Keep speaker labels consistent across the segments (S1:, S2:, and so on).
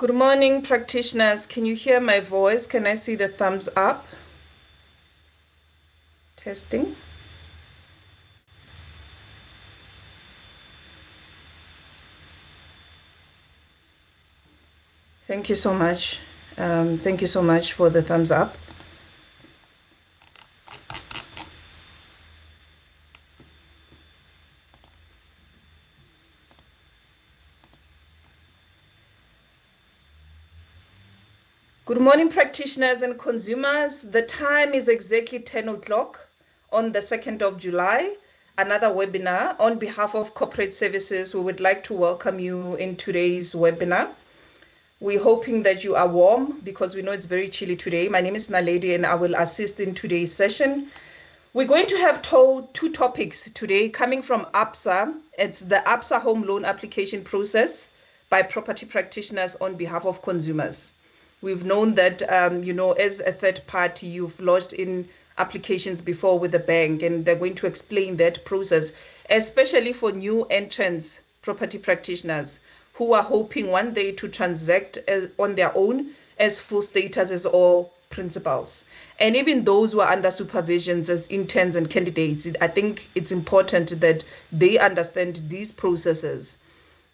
S1: Good morning, practitioners. Can you hear my voice? Can I see the thumbs up? Testing. Thank you so much. Thank you so much for the thumbs up. Good morning, practitioners and consumers. The time is exactly 10 o'clock on the 2nd of July. Another webinar on behalf of Corporate Services. We would like to welcome you in today's webinar. We're hoping that you are warm because we know it's very chilly today. My name is Naledi and I will assist in today's session. We're going to have two topics today coming from ABSA. It's the ABSA home loan application process by property practitioners on behalf of consumers. We've known that, as a third party, you've lodged in applications before with the bank, and they're going to explain that process, especially for new entrants, property practitioners, who are hoping one day to transact on their own as full status as all principals. And even those who are under supervisions as interns and candidates, I think it's important that they understand these processes.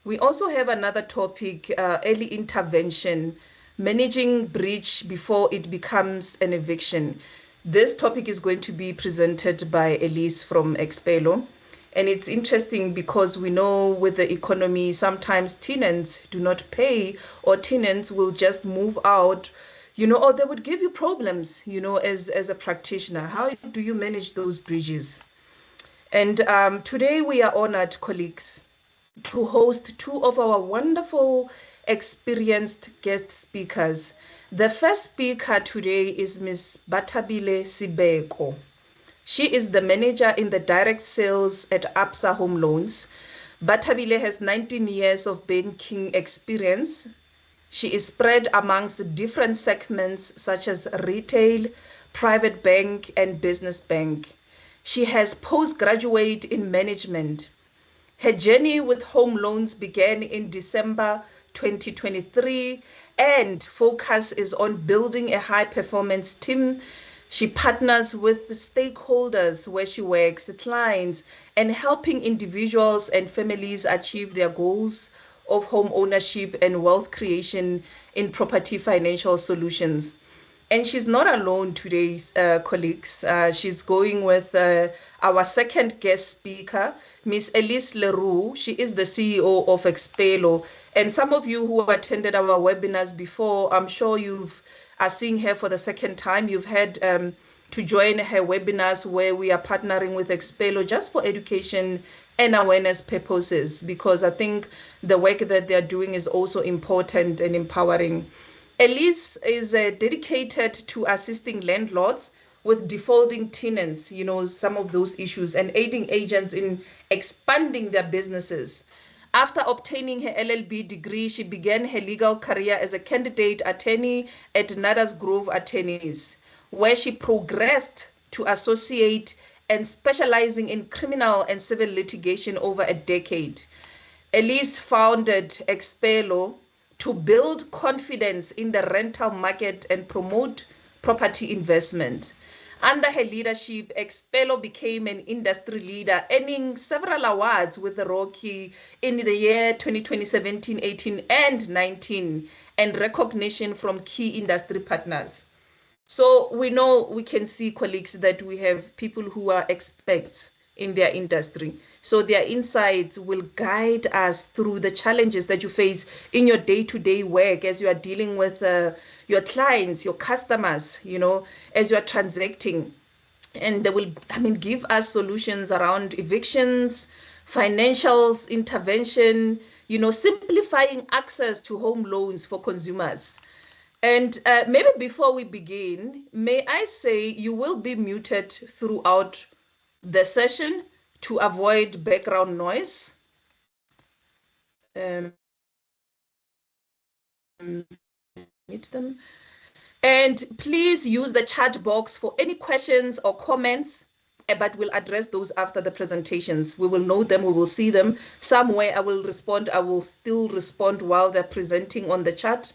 S1: We also have another topic, early intervention, managing breach before it becomes an eviction. This topic is going to be presented by Elise from Expelo. And it's interesting because we know with the economy, sometimes tenants do not pay, or tenants will just move out, or they would give you problems, as a practitioner. How do you manage those bridges? And today we are honored, colleagues, to host two of our wonderful, experienced guest speakers. The first speaker today is Ms. Batabile Sibeko. She is the manager in the direct sales at ABSA Home Loans. Batabile has 19 years of banking experience. She is spread amongst different segments such as retail, private bank, and business bank. She has postgraduate in management. Her journey with home loans began in December 2023 and focus is on building a high-performance team. She partners with stakeholders where she works, clients, and helping individuals and families achieve their goals of home ownership and wealth creation in property financial solutions. And she's not alone today, colleagues. She's going with our second guest speaker, Ms. Elise Leroux. She is the CEO of Expelo. And some of you who attended our webinars before, I'm sure you are seeing her for the second time. You've had to join her webinars where we are partnering with Expelo just for education and awareness purposes, because I think the work that they're doing is also important and empowering. Elise is dedicated to assisting landlords with defaulting tenants, some of those issues, and aiding agents in expanding their businesses. After obtaining her LLB degree, she began her legal career as a candidate attorney at Nadas Grove Attorneys, where she progressed to associate and specializing in criminal and civil litigation over a decade. Elise founded Expelo to build confidence in the rental market and promote property investment. Under her leadership, Expelo became an industry leader, earning several awards with the Rocky in the year 2020, 17, 18, and 19, and recognition from key industry partners. So we can see, colleagues, that we have people who are experts in their industry. So their insights will guide us through the challenges that you face in your day-to-day work as you are dealing with your clients, your customers, as you are transacting. And they will, give us solutions around evictions, financials, intervention, simplifying access to home loans for consumers. And maybe before we begin, may I say you will be muted throughout the session to avoid background noise. Mute them. And please use the chat box for any questions or comments, but we'll address those after the presentations. We will know them, we will see them. Somewhere I will respond, I will still respond while they're presenting on the chat.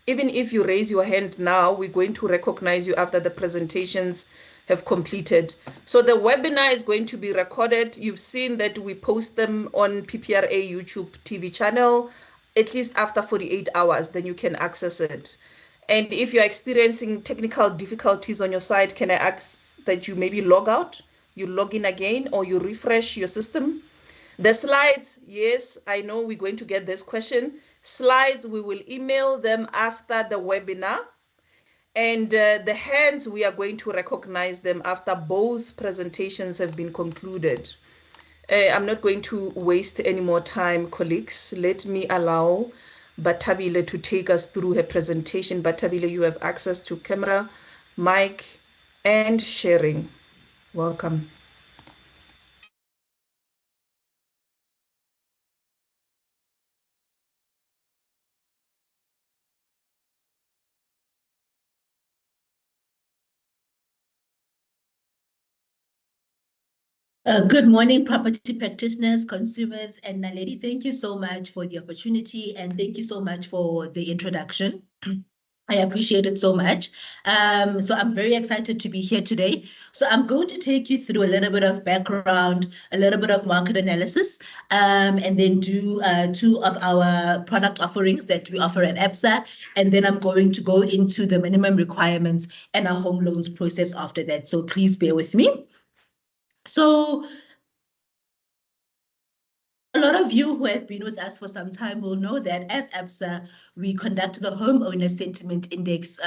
S1: Even if you raise your hand now, we're going to recognize you after the presentations have completed. So the webinar is going to be recorded. You've seen that we post them on PPRA YouTube TV channel, at least after 48 hours, then you can access it. And if you're experiencing technical difficulties on your side, can I ask that you maybe log out, you log in again, or you refresh your system? The slides, yes, I know we're going to get this question. Slides, we will email them after the webinar. And the hands, we are going to recognize them after both presentations have been concluded. I'm not going to waste any more time, colleagues. Let me allow Batabile to take us through her presentation. Batabile, you have access to camera, mic, and sharing. Welcome.
S2: Good morning, property practitioners, consumers, and Naledi. Thank you so much for the opportunity, and thank you so much for the introduction. I appreciate it so much. So I'm very excited to be here today. So I'm going to take you through a little bit of background, a little bit of market analysis, and then do two of our product offerings that we offer at ABSA. And then I'm going to go into the minimum requirements and our home loans process after that. So please bear with me. So a lot of you who have been with us for some time will know that as ABSA, we conduct the Homeowner Sentiment Index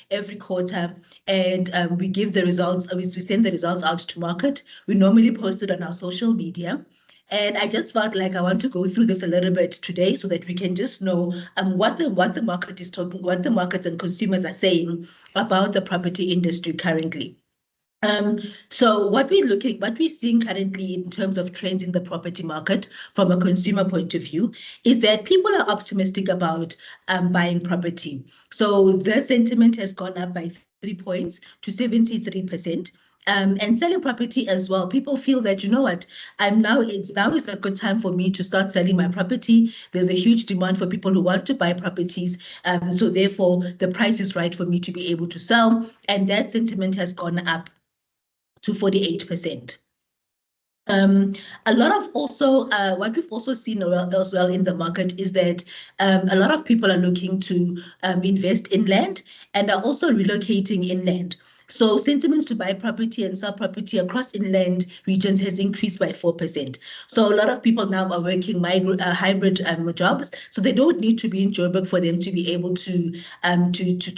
S2: every quarter, and we give the results, we send the results out to market. We normally post it on our social media. And I just felt like I want to go through this a little bit today so that we can just know what the market is talking, what the markets and consumers are saying about the property industry currently. So what we're seeing currently in terms of trends in the property market from a consumer point of view is that people are optimistic about buying property. So the sentiment has gone up by 3 points to 73%. And selling property as well. People feel that, you know what, now is a good time for me to start selling my property. There's a huge demand for people who want to buy properties. So therefore, the price is right for me to be able to sell. And that sentiment has gone up to 48%. A lot of also what we've also seen as well in the market is that a lot of people are looking to invest in land and are also relocating inland. So sentiments to buy property and sell property across inland regions has increased by 4%. So a lot of people now are working hybrid jobs, so they don't need to be in Joburg for them to be able to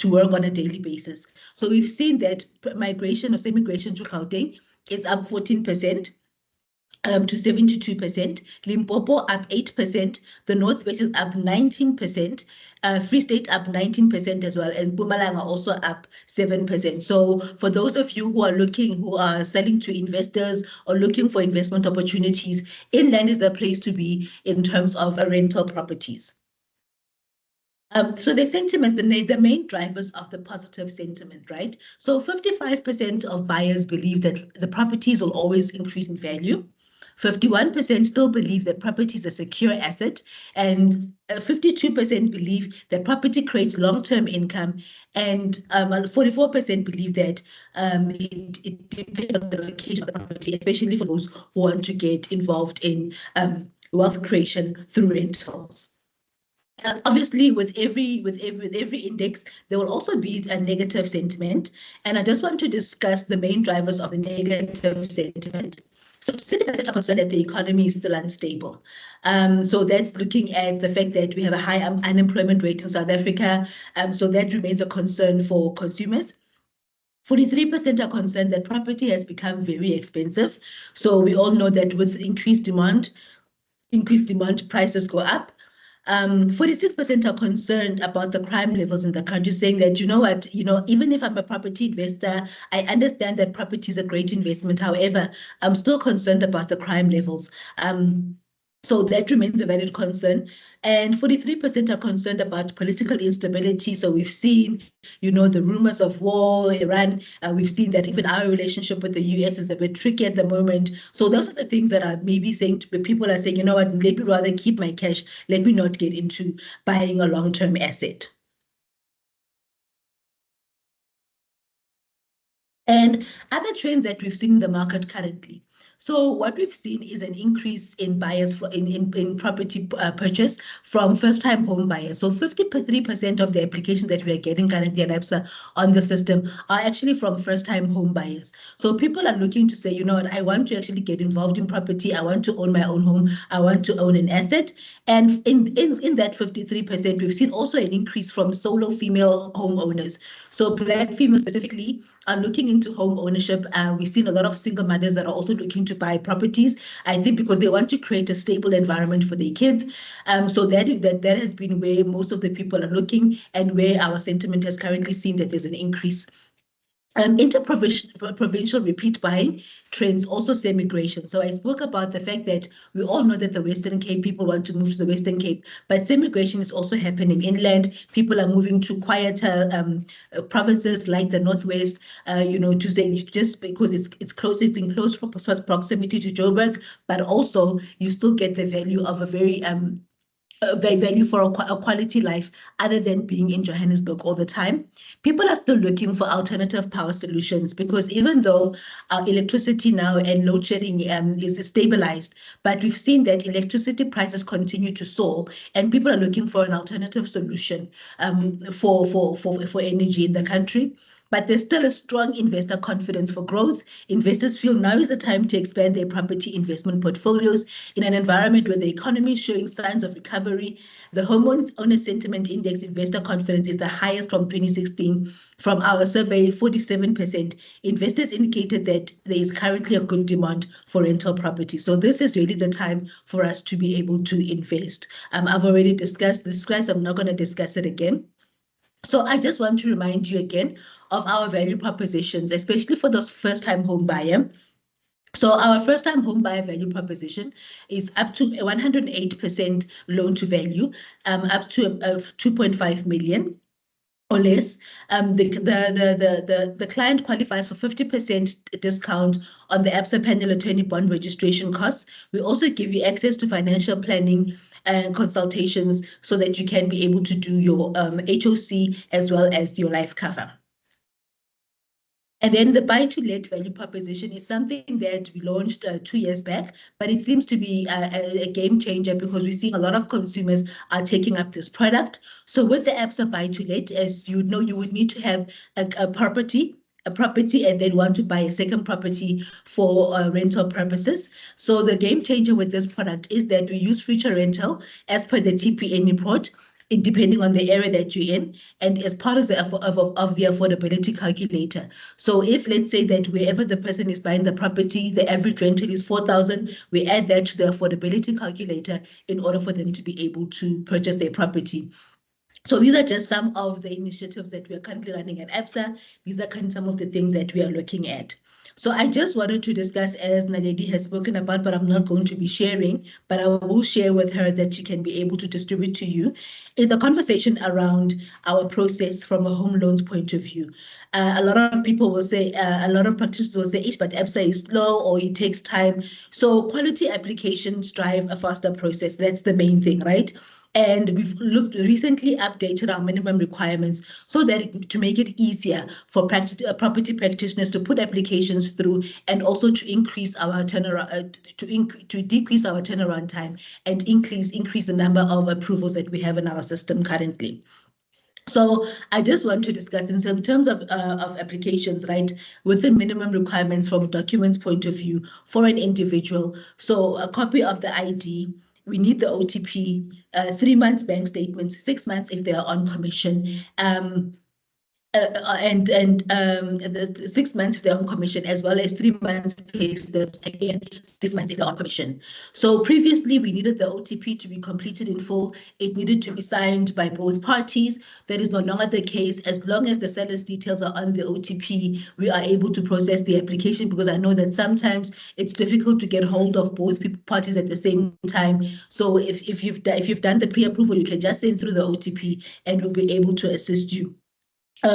S2: work on a daily basis. So we've seen that migration or semi-migration to Gauteng is up 14%. To 72%, Limpopo up 8%, the North West is up 19%, Free State up 19% as well, and Mpumalanga also up 7%. So for those of you who are selling to investors or looking for investment opportunities, inland is the place to be in terms of rental properties. So the sentiments, the main drivers of the positive sentiment, right? So 55% of buyers believe that the properties will always increase in value. 51% still believe that property is a secure asset, and 52% believe that property creates long-term income, and 44% believe that it depends on the location of the property, especially for those who want to get involved in wealth creation through rentals. Obviously, with every index, there will also be a negative sentiment, and I just want to discuss the main drivers of the negative sentiment. So 60% are concerned that the economy is still unstable. So that's looking at the fact that we have a high unemployment rate in South Africa. So that remains a concern for consumers. 43% are concerned that property has become very expensive. So we all know that with increased demand, prices go up. 46% are concerned about the crime levels in the country, saying that, you know what, even if I'm a property investor, I understand that property is a great investment. However, I'm still concerned about the crime levels. So that remains a valid concern. And 43% are concerned about political instability. So we've seen, the rumors of war, Iran. We've seen that even our relationship with the US is a bit tricky at the moment. So those are the things that are maybe saying people are saying, you know what, let me rather keep my cash. Let me not get into buying a long-term asset. And other trends that we've seen in the market currently. So what we've seen is an increase in buyers in property purchase from first-time home buyers. So 53% of the applications that we are getting currently at ABSA on the system are actually from first-time home buyers. So people are looking to say, you know what, I want to actually get involved in property. I want to own my own home. I want to own an asset. And in that 53%, we've seen also an increase from solo female homeowners. So Black females specifically are looking into home ownership. We've seen a lot of single mothers that are also looking to buy properties, I think because they want to create a stable environment for their kids. So that has been where most of the people are looking, and where our sentiment has currently seen that there's an increase. Interprovincial repeat buying trends also say migration. So I spoke about the fact that we all know that the Western Cape, people want to move to the Western Cape, but migration is also happening inland. People are moving to quieter provinces like the Northwest, to say just because it's close, it's in close proximity to Joburg, but also you still get the value of a very value for a quality life other than being in Johannesburg all the time. People are still looking for alternative power solutions, because even though our electricity now and load shedding is stabilized, but we've seen that electricity prices continue to soar, and people are looking for an alternative solution for energy in the country. But there's still a strong investor confidence for growth. Investors feel now is the time to expand their property investment portfolios in an environment where the economy is showing signs of recovery. The Homeowner Sentiment Index investor confidence is the highest from 2016. From our survey, 47% investors indicated that there is currently a good demand for rental property. So this is really the time for us to be able to invest. I've already discussed this, guys. I'm not going to discuss it again. So I just want to remind you again of our value propositions, especially for those first-time home buyer. So our first-time home buyer value proposition is up to 108% loan to value, up to 2.5 million or less. The client qualifies for 50% discount on the ABSA panel attorney bond registration costs. We also give you access to financial planning and consultations so that you can be able to do your HOC as well as your life cover. And then the buy-to-let value proposition is something that we launched 2 years back, but it seems to be a game changer because we're seeing a lot of consumers are taking up this product. So with the ABSA buy-to-let, as you know, you would need to have a property and then want to buy a second property for rental purposes. So the game changer with this product is that we use future rental as per the TPN report, depending on the area that you're in, and as part of the affordability calculator. So if, let's say that wherever the person is buying the property, the average rental is 4,000, we add that to the affordability calculator in order for them to be able to purchase their property. So these are just some of the initiatives that we are currently running at ABSA. These are kind of some of the things that we are looking at. So I just wanted to discuss, as Naledi has spoken about, but I'm not going to be sharing, but I will share with her that she can be able to distribute to you, is a conversation around our process from a home loans point of view. A lot of people will say, a lot of practitioners will say, but ABSA is slow or it takes time. So quality applications drive a faster process. That's the main thing, right? And we've recently updated our minimum requirements so that to make it easier for property practitioners to put applications through, and also to increase our turnaround, to decrease our turnaround time and increase the number of approvals that we have in our system currently. So I just want to discuss in terms of applications, right, with the minimum requirements from a documents point of view for an individual. So a copy of the ID, we need the OTP, 3 months bank statements, 6 months if they are on commission, and the 6 months if they're on commission, as well as 3 months pay stubs, again, 6 months if they're on commission. So previously we needed the OTP to be completed in full. It needed to be signed by both parties. That is no longer the case. As long as the seller's details are on the OTP, we are able to process the application, because I know that sometimes it's difficult to get hold of both parties at the same time. So if you've done the pre-approval, you can just send through the OTP and we'll be able to assist you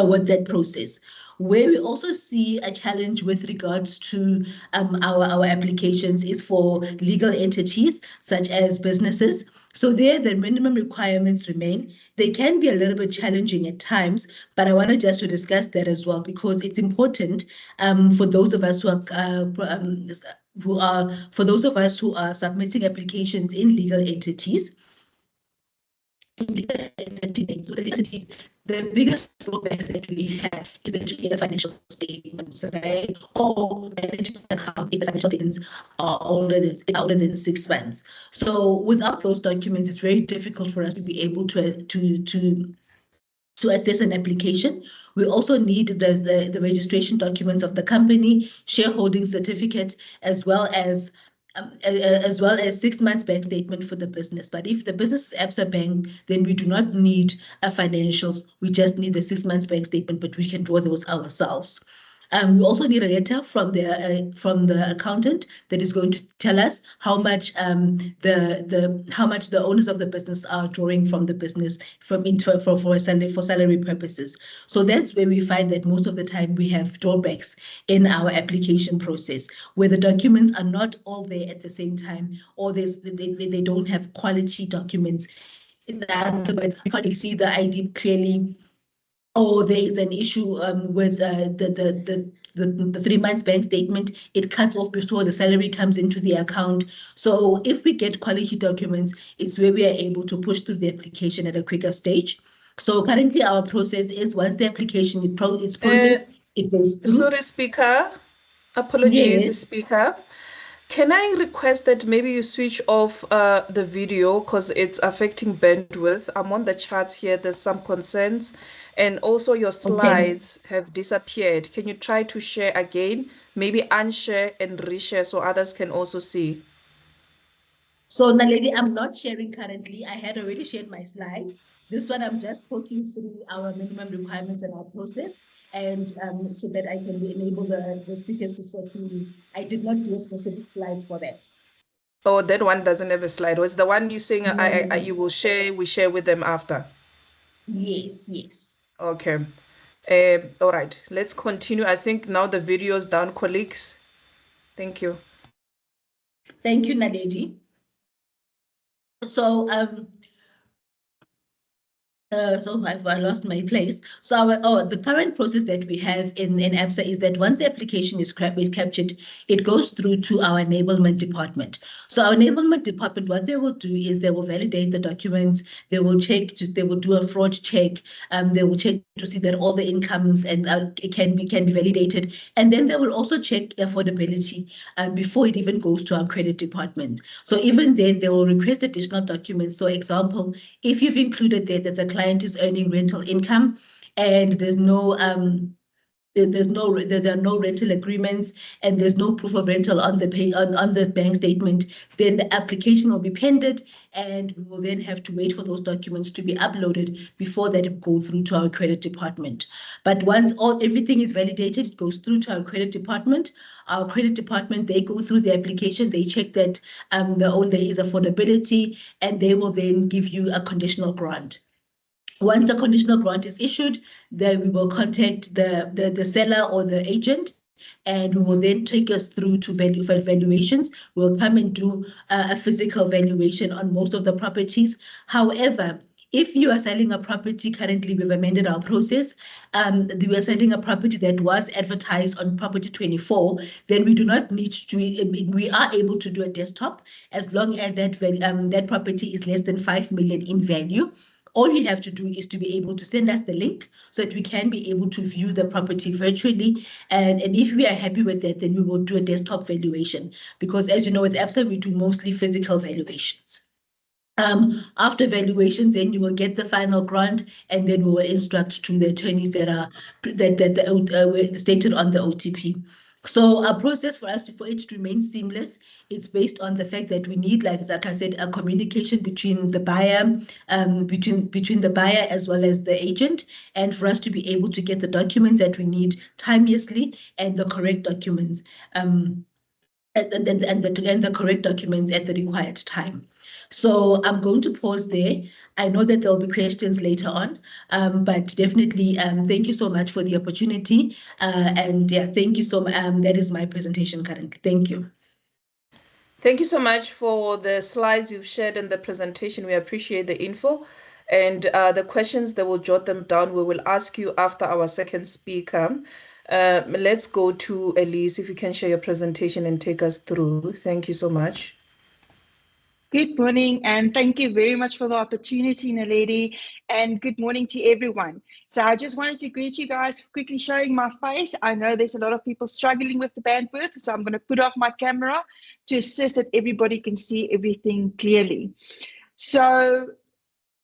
S2: with that process. Where we also see a challenge with regards to our applications is for legal entities such as businesses. So there, the minimum requirements remain. They can be a little bit challenging at times, but I wanted just to discuss that as well because it's important for those of us who are submitting applications in legal entities. The biggest drawbacks that we have is the 2 years financial statements, right? Or the account if the financial statements are older than 6 months. So without those documents, it's very difficult for us to be able to assess an application. We also need the registration documents of the company, shareholding certificate, as well as 6 months bank statement for the business. But if the business is Absa Bank, then we do not need a financials. We just need the 6 months bank statement, but we can draw those ourselves. We also need a letter from the accountant that is going to tell us how much the owners of the business are drawing from the business for salary purposes. So that's where we find that most of the time we have drawbacks in our application process, where the documents are not all there at the same time, or they don't have quality documents. In other words, we can't see the ID clearly, or there is an issue with the 3 months bank statement. It cuts off before the salary comes into the account. So if we get quality documents, it's where we are able to push through the application at a quicker stage. So currently our process is once the application is processed, it goes through.
S1: Sorry, Speaker. Apologies,
S2: Yes.
S1: Speaker. Can I request that maybe you switch off the video because it's affecting bandwidth? I'm on the charts here. There's some concerns. And also your slides have disappeared. Can you try to share again? Maybe unshare and reshare so others can also see.
S2: So Naledi, I'm not sharing currently. I had already shared my slides. This one, I'm just talking through our minimum requirements and our process, and so that I can enable the speakers to. I did not do specific slides for that.
S1: Oh, that one doesn't have a slide. Was the one you saying
S2: No.
S1: you will share, we share with them after?
S2: Yes, yes.
S1: Okay. All right, let's continue. I think now the video is down, colleagues. Thank you.
S2: Thank you, Naledi. So so I lost my place. So the current process that we have in Absa is that once the application is captured, it goes through to our enablement department. So our enablement department, what they will do is they will validate the documents. They will do a fraud check. They will check to see that all the incomes and it can be validated, and then they will also check affordability before it even goes to our credit department. So even then, they will request additional documents. So example, if you've included there that the client is earning rental income and there are no rental agreements and there's no proof of rental on the bank statement, then the application will be pended and we will then have to wait for those documents to be uploaded before that go through to our credit department. But once everything is validated, it goes through to our credit department. Our credit department, they go through the application, they check that there is affordability, and they will then give you a conditional grant. Once a conditional grant is issued, then we will contact the seller or the agent, and we will then take us through to valuations. We'll come and do a physical valuation on most of the properties. However, if you are selling a property, currently we've amended our process, we are selling a property that was advertised on Property 24, then we do not need to, we are able to do a desktop as long as that property is less than 5 million in value. All you have to do is to be able to send us the link so that we can be able to view the property virtually. And if we are happy with that, then we will do a desktop valuation. Because as you know, with Absa, we do mostly physical valuations. After valuations, then you will get the final grant, and then we will instruct to the attorneys that were stated on the OTP. So our process for it to remain seamless, it's based on the fact that we need, like I said, a communication between the buyer, between the buyer as well as the agent, and for us to be able to get the documents that we need timeously and the correct documents. the correct documents at the required time. So I'm going to pause there. I know that there'll be questions later on, but definitely thank you so much for the opportunity. And yeah, thank you so much. That is my presentation currently. Thank you.
S1: Thank you so much for the slides you've shared and the presentation. We appreciate the info. And the questions, they will jot them down. We will ask you after our second speaker. Let's go to Elise, if you can share your presentation and take us through. Thank you so much.
S3: Good morning, and thank you very much for the opportunity, Naledi, and good morning to everyone. So I just wanted to greet you guys, quickly showing my face. I know there's a lot of people struggling with the bandwidth, so I'm going to put off my camera to assist that everybody can see everything clearly. So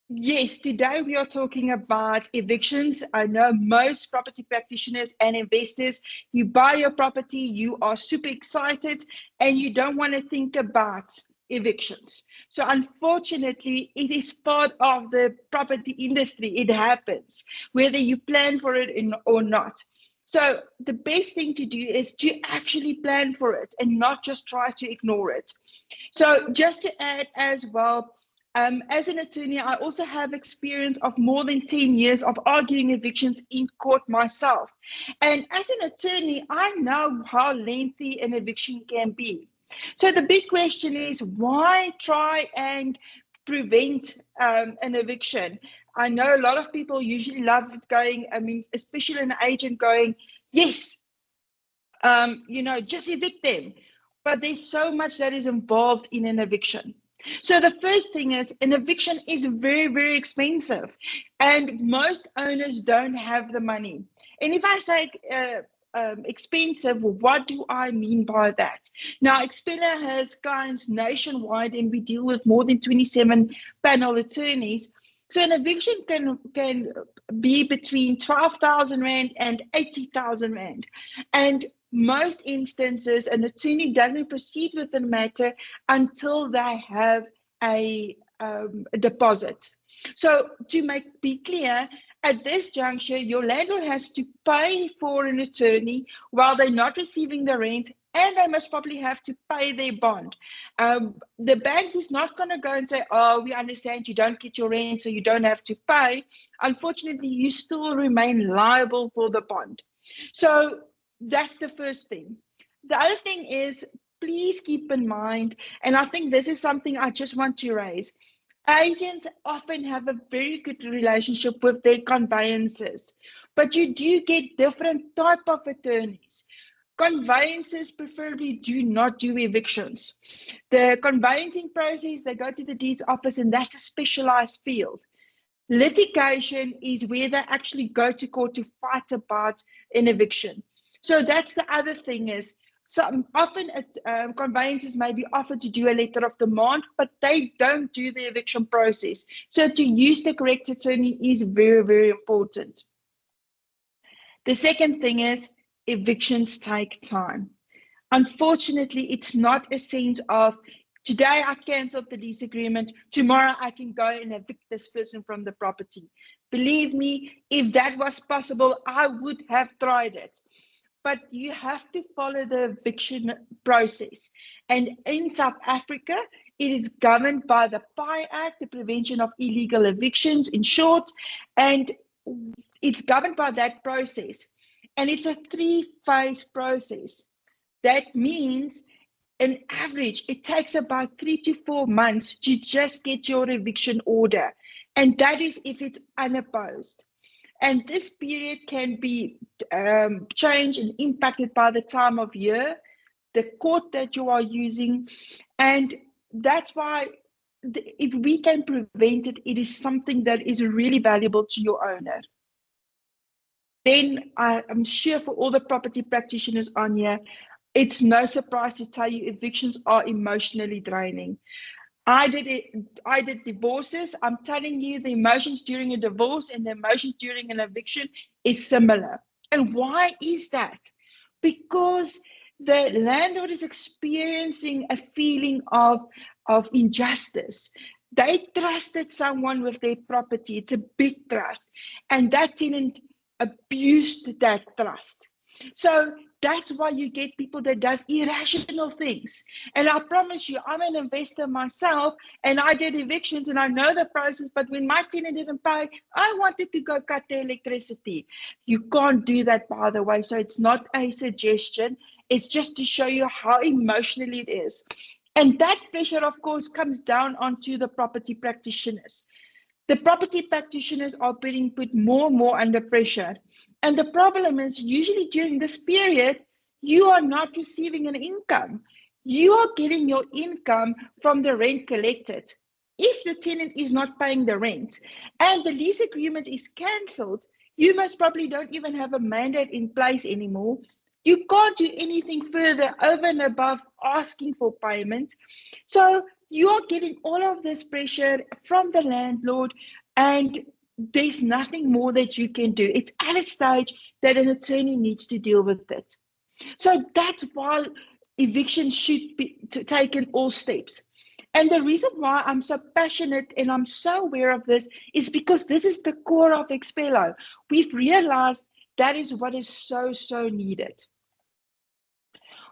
S3: yes, today we are talking about evictions. I know most property practitioners and investors, you buy your property, you are super excited, and you don't want to think about evictions. So unfortunately, it is part of the property industry. It happens, whether you plan for it or not. So the best thing to do is to actually plan for it and not just try to ignore it. So just to add as well, as an attorney, I also have experience of more than 10 years of arguing evictions in court myself. And as an attorney, I know how lengthy an eviction can be. So the big question is, why try and prevent an eviction? I know a lot of people usually love it going, I mean, especially an agent going, yes, just evict them. But there's so much that is involved in an eviction. So the first thing is, an eviction is very, very expensive, and most owners don't have the money. And if I say expensive, what do I mean by that? Now, Expella has clients nationwide, and we deal with more than 27 panel attorneys. So an eviction can be between 12,000 Rand and 80,000 Rand. And most instances, an attorney doesn't proceed with the matter until they have a deposit. So to be clear, at this juncture, your landlord has to pay for an attorney while they're not receiving the rent, and they must probably have to pay their bond. The banks is not going to go and say, oh, we understand you don't get your rent, so you don't have to pay. Unfortunately, you still remain liable for the bond. So that's the first thing. The other thing is, please keep in mind, and I think this is something I just want to raise, agents often have a very good relationship with their conveyancers, but you do get different type of attorneys. Conveyancers preferably do not do evictions. The conveyancing process, they go to the deeds office, and that's a specialized field. Litigation is where they actually go to court to fight about an eviction. So that's the other thing is, often conveyancers may be offered to do a letter of demand, but they don't do the eviction process. So to use the correct attorney is very, very important. The second thing is, evictions take time. Unfortunately, it's not a sense of, today I cancelled the lease agreement, tomorrow I can go and evict this person from the property. Believe me, if that was possible, I would have tried it. But you have to follow the eviction process. And in South Africa, it is governed by the PI Act, the Prevention of Illegal Evictions, in short, and it's governed by that process. And it's a 3-phase process. That means, on average, it takes about 3 to 4 months to just get your eviction order. And that is if it's unopposed. And this period can be changed and impacted by the time of year, the court that you are using. And that's why if we can prevent it, it is something that is really valuable to your owner. Then I'm sure for all the property practitioners on here, it's no surprise to tell you evictions are emotionally draining. I did divorces. I'm telling you, the emotions during a divorce and the emotions during an eviction is similar. And why is that? Because the landlord is experiencing a feeling of injustice. They trusted someone with their property. It's a big trust. And that tenant abused that trust. So that's why you get people that does irrational things. And I promise you, I'm an investor myself, and I did evictions and I know the process, but when my tenant didn't pay, I wanted to go cut the electricity. You can't do that, by the way. So it's not a suggestion. It's just to show you how emotional it is. And that pressure, of course, comes down onto the property practitioners. The property practitioners are being put more and more under pressure. And the problem is, usually during this period, you are not receiving an income. You are getting your income from the rent collected. If the tenant is not paying the rent and the lease agreement is cancelled, you most probably don't even have a mandate in place anymore. You can't do anything further over and above asking for payment. So you're getting all of this pressure from the landlord, and there's nothing more that you can do. It's at a stage that an attorney needs to deal with it. So that's why eviction should be taken all steps. And the reason why I'm so passionate and I'm so aware of this is because this is the core of Expello. We've realized that is what is so needed.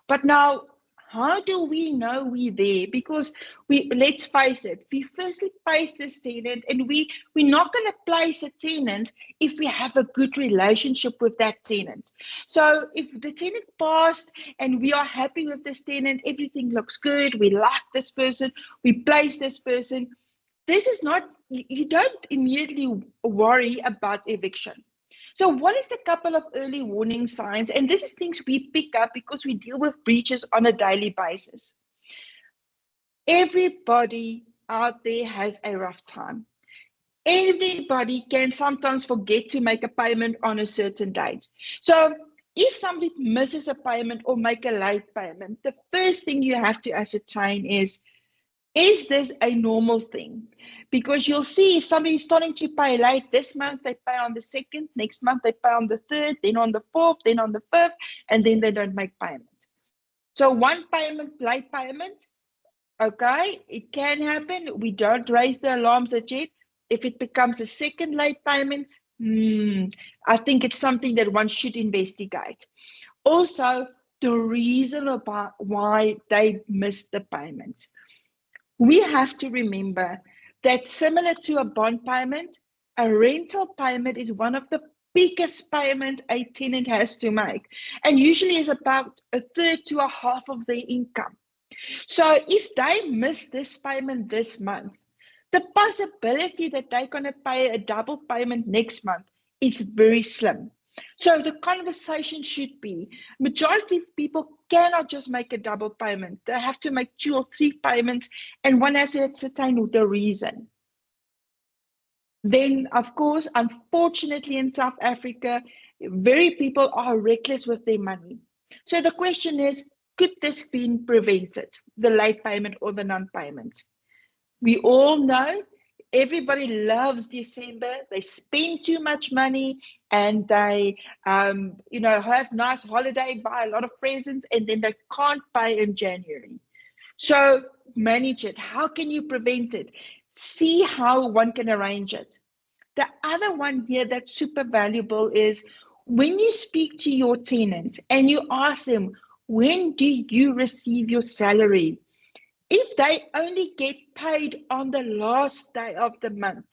S3: But now, how do we know we're there? Because let's face it, we firstly place this tenant, and we're not going to place a tenant if we have a good relationship with that tenant. So if the tenant passed and we are happy with this tenant, everything looks good, we like this person, we place this person, this is not, you don't immediately worry about eviction. So what is the couple of early warning signs? And this is things we pick up because we deal with breaches on a daily basis. Everybody out there has a rough time. Everybody can sometimes forget to make a payment on a certain date. So if somebody misses a payment or make a late payment, the first thing you have to ascertain is this a normal thing? Because you'll see if somebody's starting to pay late this month, they pay on the 2nd, next month they pay on the 3rd, then on the 4th, then on the 5th, and then they don't make payment. So one payment, late payment, okay, it can happen. We don't raise the alarms yet. If it becomes a second late payment, I think it's something that one should investigate. Also, the reason about why they missed the payment. We have to remember that similar to a bond payment, a rental payment is one of the biggest payments a tenant has to make, and usually is about a third to a half of their income. So if they miss this payment this month, the possibility that they're going to pay a double payment next month is very slim. So the conversation should be, majority of people cannot just make a double payment. They have to make 2 or 3 payments, and one has to ascertain the reason. Then, of course, unfortunately in South Africa, very people are reckless with their money. So the question is, could this be prevented, the late payment or the non-payment? We all know everybody loves December. They spend too much money, and they, have nice holiday, buy a lot of presents, and then they can't pay in January. So manage it. How can you prevent it? See how one can arrange it. The other one here that's super valuable is when you speak to your tenant and you ask them, when do you receive your salary? If they only get paid on the last day of the month,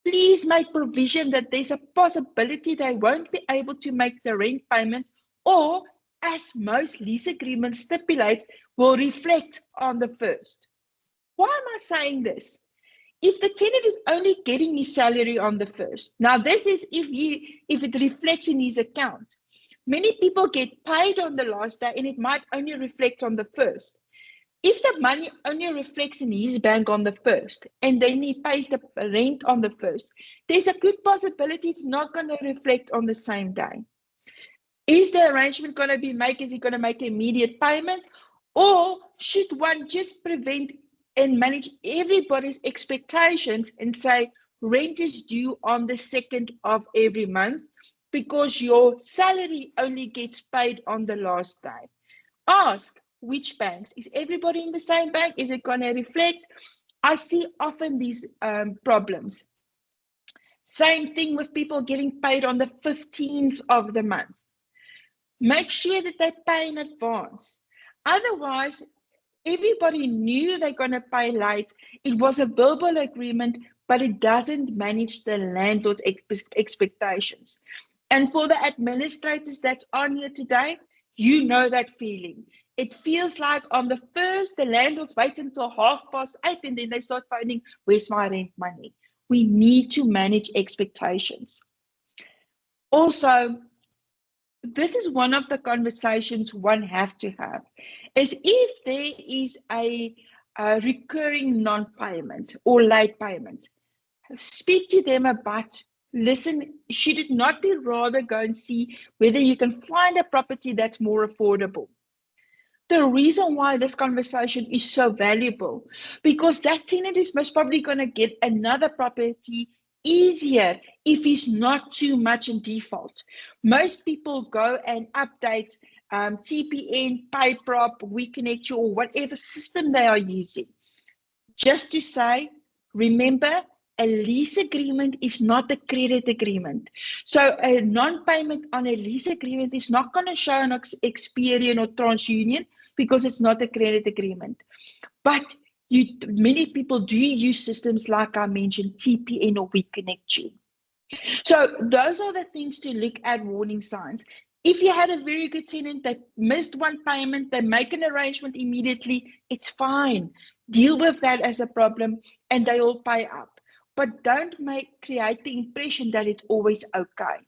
S3: please make provision that there's a possibility they won't be able to make the rent payment, or, as most lease agreements stipulate, will reflect on the 1st. Why am I saying this? If the tenant is only getting his salary on the 1st, now this is if it reflects in his account. Many people get paid on the last day and it might only reflect on the 1st. If the money only reflects in his bank on the 1st and then he pays the rent on the 1st, there's a good possibility it's not going to reflect on the same day. Is the arrangement going to be made? Is he going to make immediate payments? Or should one just prevent and manage everybody's expectations and say rent is due on the 2nd of every month because your salary only gets paid on the last day? Ask which banks. Is everybody in the same bank? Is it going to reflect? I see often these problems. Same thing with people getting paid on the 15th of the month. Make sure that they pay in advance. Otherwise, everybody knew they're going to pay late. It was a verbal agreement, but it doesn't manage the landlord's expectations. And for the administrators that's on here today, you know that feeling. It feels like on the first, the landlords wait until 8:30 and then they start phoning, where's my rent money? We need to manage expectations. Also, this is one of the conversations one have to have, is if there is a recurring non-payment or late payment, speak to them about, listen, should it not be rather go and see whether you can find a property that's more affordable? The reason why this conversation is so valuable, because that tenant is most probably going to get another property easier if he's not too much in default. Most people go and update TPN, PayProp, WeConnect You, or whatever system they are using, just to say, remember, a lease agreement is not a credit agreement. So a non-payment on a lease agreement is not going to show on Experian or TransUnion because it's not a credit agreement. But many people do use systems like I mentioned, TPN or WeConnect You. So those are the things to look at, warning signs. If you had a very good tenant, they missed one payment, they make an arrangement immediately, it's fine. Deal with that as a problem and they will pay up. But don't create the impression that it's always okay.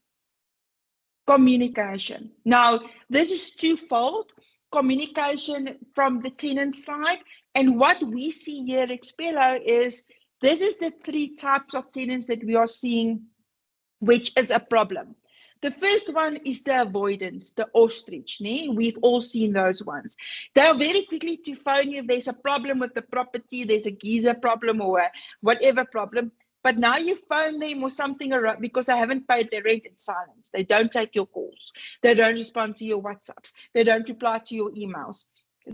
S3: Communication. Now, this is twofold. Communication from the tenant side. And what we see here at Expello is, this is the 3 types of tenants that we are seeing, which is a problem. The first one is the avoidance, the ostrich. We've all seen those ones. They're very quickly to phone you if there's a problem with the property, there's a geyser problem or whatever problem. But now you phone them or something around because they haven't paid their rent in silence. They don't take your calls. They don't respond to your WhatsApps. They don't reply to your emails.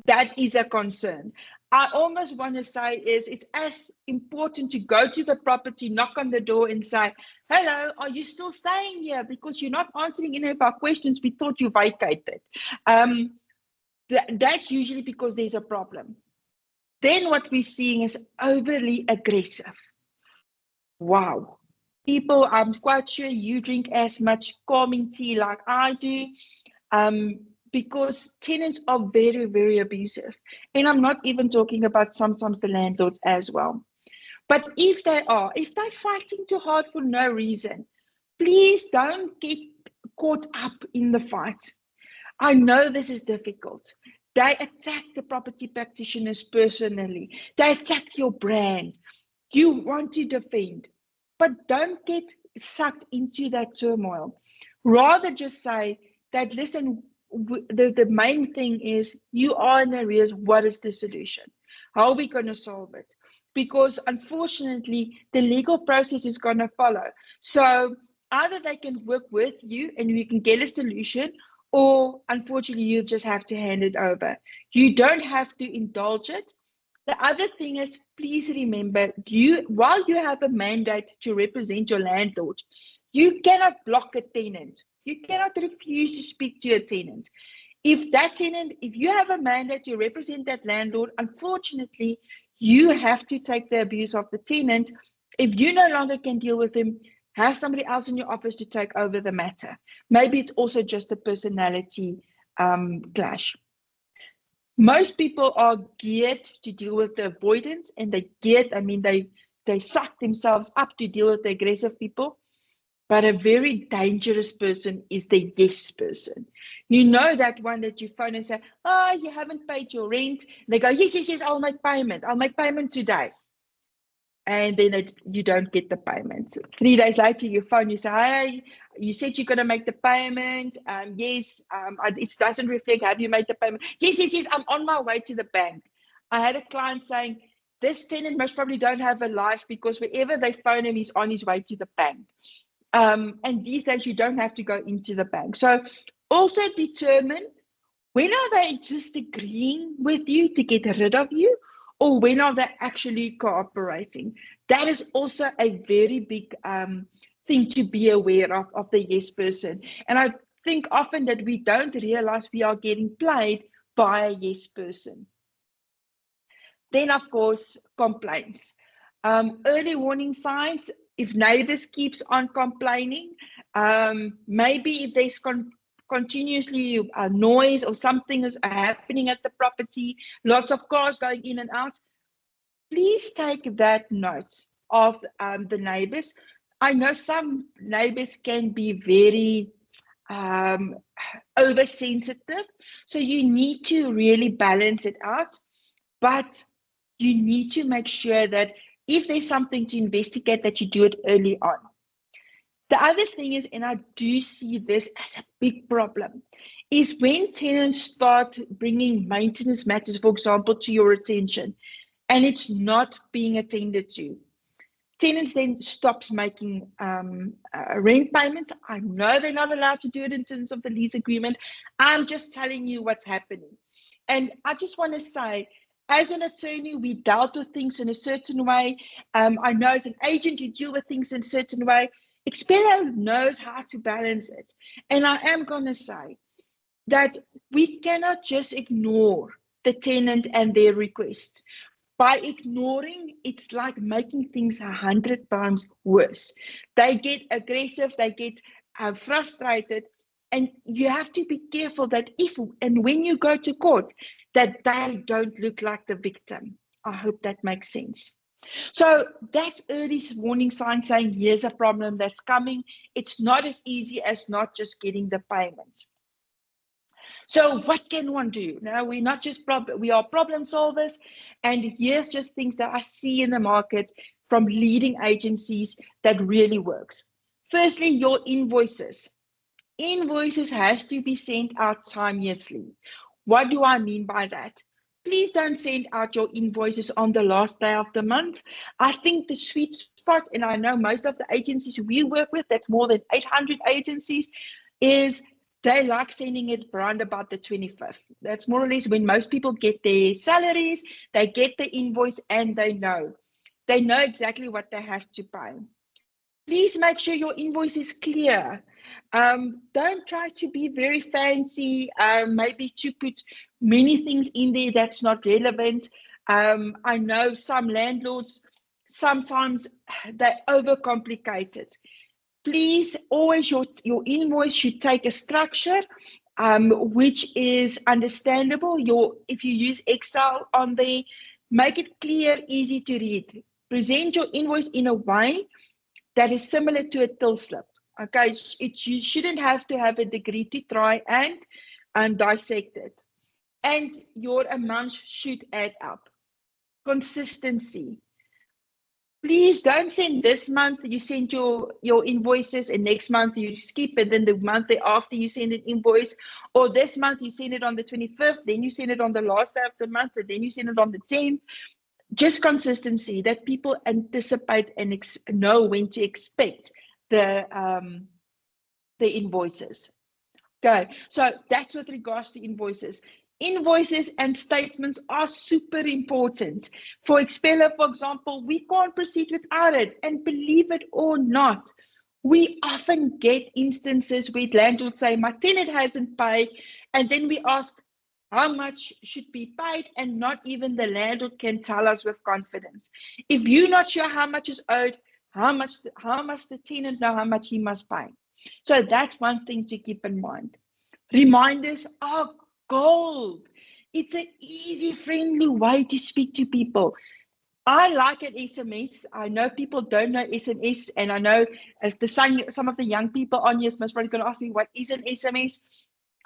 S3: That is a concern. I almost want to say it's as important to go to the property, knock on the door and say, hello, are you still staying here? Because you're not answering any of our questions. We thought you vacated. That's usually because there's a problem. Then what we're seeing is overly aggressive. Wow. People, I'm quite sure you drink as much calming tea like I do. Because tenants are very, very abusive. And I'm not even talking about sometimes the landlords as well. But if they're fighting too hard for no reason, please don't get caught up in the fight. I know this is difficult. They attack the property practitioners personally. They attack your brand. You want to defend, but don't get sucked into that turmoil. Rather just say that, listen, the main thing is you are in arrears. What is the solution? How are we going to solve it? Because unfortunately, the legal process is going to follow. So either they can work with you and we can get a solution, or unfortunately, you just have to hand it over. You don't have to indulge it. The other thing is, please remember, while you have a mandate to represent your landlord, you cannot block a tenant. You cannot refuse to speak to a tenant. If you have a mandate to represent that landlord, unfortunately, you have to take the abuse of the tenant. If you no longer can deal with him, have somebody else in your office to take over the matter. Maybe it's also just a personality clash. Most people are geared to deal with the avoidance, and they suck themselves up to deal with the aggressive people. But a very dangerous person is the yes person. You know, that one that you phone and say, oh, you haven't paid your rent. They go, yes, I'll make payment. I'll make payment today. And then you don't get the payment. 3 days later, you phone, you say, hey, you said you're going to make the payment. Yes, it doesn't reflect. Have you made the payment? Yes, I'm on my way to the bank. I had a client saying, this tenant most probably don't have a life because wherever they phone him, he's on his way to the bank. And these days, you don't have to go into the bank. So also determine, when are they just agreeing with you to get rid of you, or when are they actually cooperating? That is also a very big thing to be aware of the yes person. And I think often that we don't realize we are getting played by a yes person. Then, of course, complaints. Early warning signs, if neighbors keeps on complaining, maybe if there's continuously noise or something is happening at the property, lots of cars going in and out, please take that note of the neighbors. I know some neighbors can be very oversensitive, so you need to really balance it out, but you need to make sure that if there's something to investigate, that you do it early on. The other thing is, and I do see this as a big problem, is when tenants start bringing maintenance matters, for example, to your attention, and it's not being attended to. Tenants then stops making rent payments. I know they're not allowed to do it in terms of the lease agreement. I'm just telling you what's happening. And I just want to say, as an attorney, we dealt with things in a certain way. I know as an agent, you deal with things in a certain way. Expello knows how to balance it. And I am going to say that we cannot just ignore the tenant and their requests. By ignoring, it's like making things 100 times worse. They get aggressive, they get frustrated, and you have to be careful that if and when you go to court, that they don't look like the victim. I hope that makes sense. So that's early warning sign saying, here's a problem that's coming. It's not as easy as not just getting the payment. So what can one do? Now, we're not just we are problem solvers, and here's just things that I see in the market from leading agencies that really works. Firstly, your invoices. Invoices has to be sent out timeously. What do I mean by that? Please don't send out your invoices on the last day of the month. I think the sweet spot, and I know most of the agencies we work with, that's more than 800 agencies, is they like sending it around about the 25th. That's more or less when most people get their salaries, they get the invoice and they know. They know exactly what they have to pay. Please make sure your invoice is clear. Don't try to be very fancy, maybe to put many things in there that's not relevant. I know some landlords, sometimes they overcomplicate it. Please, always your invoice should take a structure which is understandable. If you use Excel on there, make it clear, easy to read. Present your invoice in a way that is similar to a till slip. Okay, you shouldn't have to have a degree to try and dissect it. And your amounts should add up. Consistency. Please don't send this month, you send your invoices, and next month you skip, and then the month after you send an invoice, or this month you send it on the 25th, then you send it on the last day of the month, and then you send it on the 10th. Just consistency, that people anticipate and know when to expect the invoices. Okay, so that's with regards to invoices. Invoices and statements are super important. For Expello, for example, we can't proceed without it. And believe it or not, we often get instances where landlords say, my tenant hasn't paid, and then we ask, how much should be paid? And not even the landlord can tell us with confidence. If you're not sure how much is owed, how must the tenant know how much he must pay? So that's one thing to keep in mind. Reminders are gold. It's an easy, friendly way to speak to people. I like an SMS. I know people don't know SMS, and I know some of the young people on here most probably going to ask me, what is an SMS?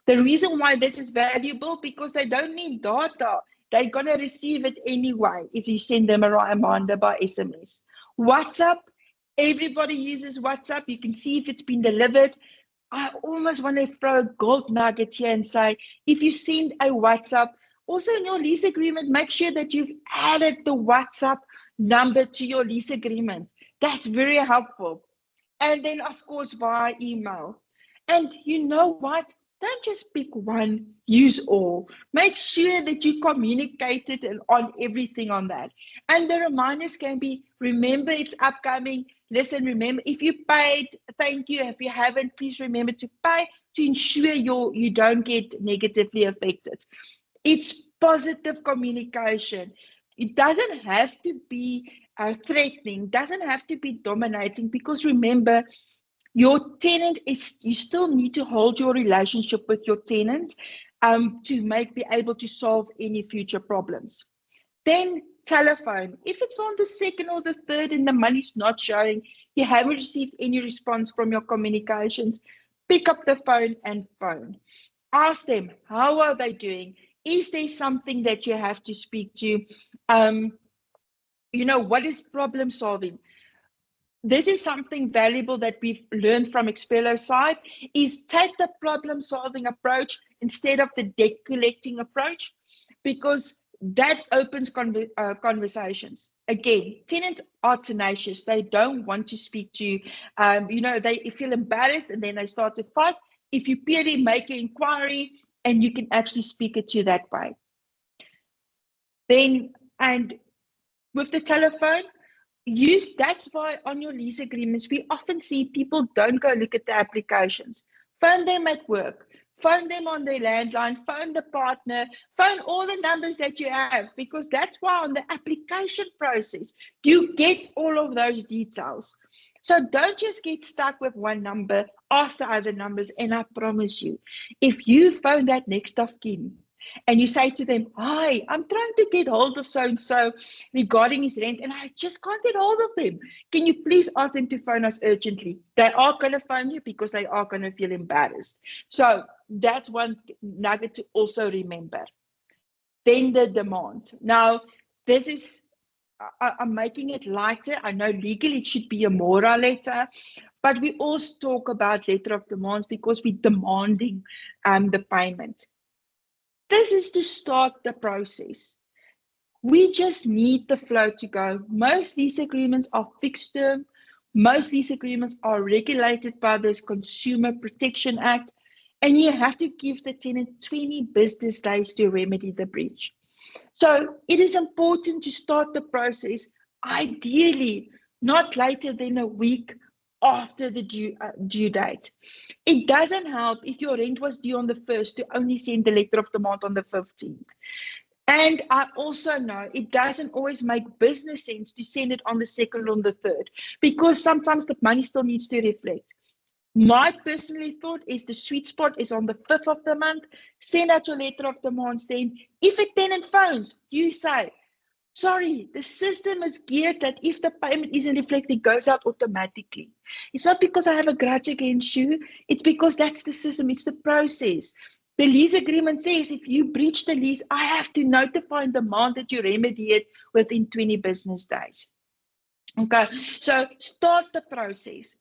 S3: The reason why this is valuable, because they don't need data. They're going to receive it anyway if you send them a reminder by SMS. WhatsApp, everybody uses WhatsApp. You can see if it's been delivered. I almost want to throw a gold nugget here and say, if you send a WhatsApp, also in your lease agreement, make sure that you've added the WhatsApp number to your lease agreement. That's very helpful. And then, of course, via email. And you know what? Don't just pick one, use all. Make sure that you communicated on everything on that. And the reminders can be, remember it's upcoming. Listen, remember, if you paid, thank you. If you haven't, please remember to pay. to ensure you don't get negatively affected. It's positive communication. It doesn't have to be threatening, doesn't have to be dominating, because remember, your tenant you still need to hold your relationship with your tenant to be able to solve any future problems. Then telephone. If it's on the 2nd or the 3rd and the money's not showing, you haven't received any response from your communications, pick up the phone and phone. Ask them, how are they doing? Is there something that you have to speak to? What is problem solving? This is something valuable that we've learned from Expelo's side, is take the problem solving approach instead of the debt collecting approach, because that opens conversations. Again, tenants are tenacious. They don't want to speak to you. They feel embarrassed and then they start to fight. If you purely make an inquiry and you can actually speak it to that way. Then, and with the telephone, that's why on your lease agreements, we often see people don't go look at the applications. Phone them at work, phone them on their landline, phone the partner, phone all the numbers that you have, because that's why on the application process, you get all of those details. So don't just get stuck with one number, ask the other numbers, and I promise you, if you phone that next of kin, and you say to them, hi, I'm trying to get hold of so-and-so regarding his rent, and I just can't get hold of them. Can you please ask them to phone us urgently? They are going to phone you because they are going to feel embarrassed. So that's one nugget to also remember. Then the demand. Now, this is, I'm making it lighter. I know legally it should be a mora letter, but we also talk about letter of demands because we're demanding the payment. This is to start the process. We just need the flow to go. Most lease agreements are fixed term. Most lease agreements are regulated by this Consumer Protection Act, and you have to give the tenant 20 business days to remedy the breach. So it is important to start the process, ideally not later than a week after the due date. It doesn't help if your rent was due on the 1st to only send the letter of demand on the 15th. And I also know it doesn't always make business sense to send it on the 2nd or on the 3rd, because sometimes the money still needs to reflect. My personally thought is the sweet spot is on the 5th of the month. Send out your letter of demands then. If a tenant phones, you say, sorry, the system is geared that if the payment isn't reflected, it goes out automatically. It's not because I have a grudge against you. It's because that's the system. It's the process. The lease agreement says if you breach the lease, I have to notify and demand that you remedy it within 20 business days. Okay, so start the process.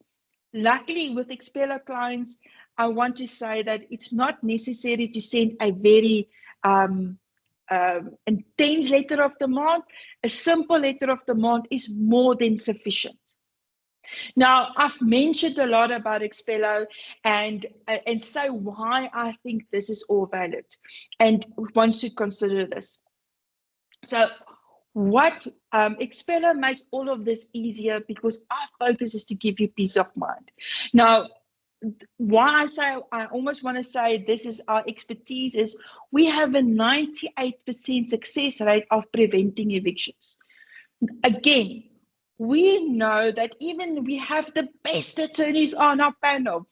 S3: Luckily, with Expelo clients, I want to say that it's not necessary to send a very intense letter of demand. A simple letter of demand is more than sufficient. Now, I've mentioned a lot about Expelo and so why I think this is all valid and one should consider this. So what Expelo makes all of this easier because our focus is to give you peace of mind. Now, why I almost want to say this is our expertise is we have a 98% success rate of preventing evictions. Again, we know that even we have the best attorneys on our panel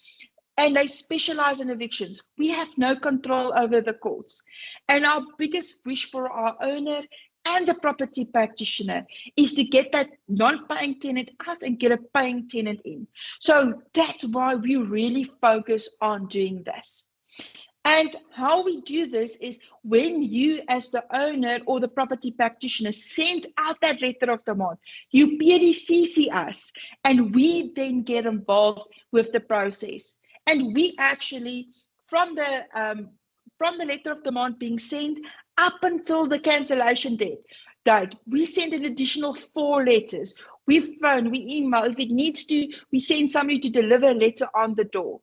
S3: and they specialize in evictions. We have no control over the courts. And our biggest wish for our owner and the property practitioner is to get that non-paying tenant out and get a paying tenant in. So that's why we really focus on doing this. And how we do this is when you as the owner or the property practitioner send out that letter of demand, you PDCC us and we then get involved with the process. And we actually, from the letter of demand being sent up until the cancellation date, we send an additional 4 letters. We phone, we email. If it needs to, we send somebody to deliver a letter on the door.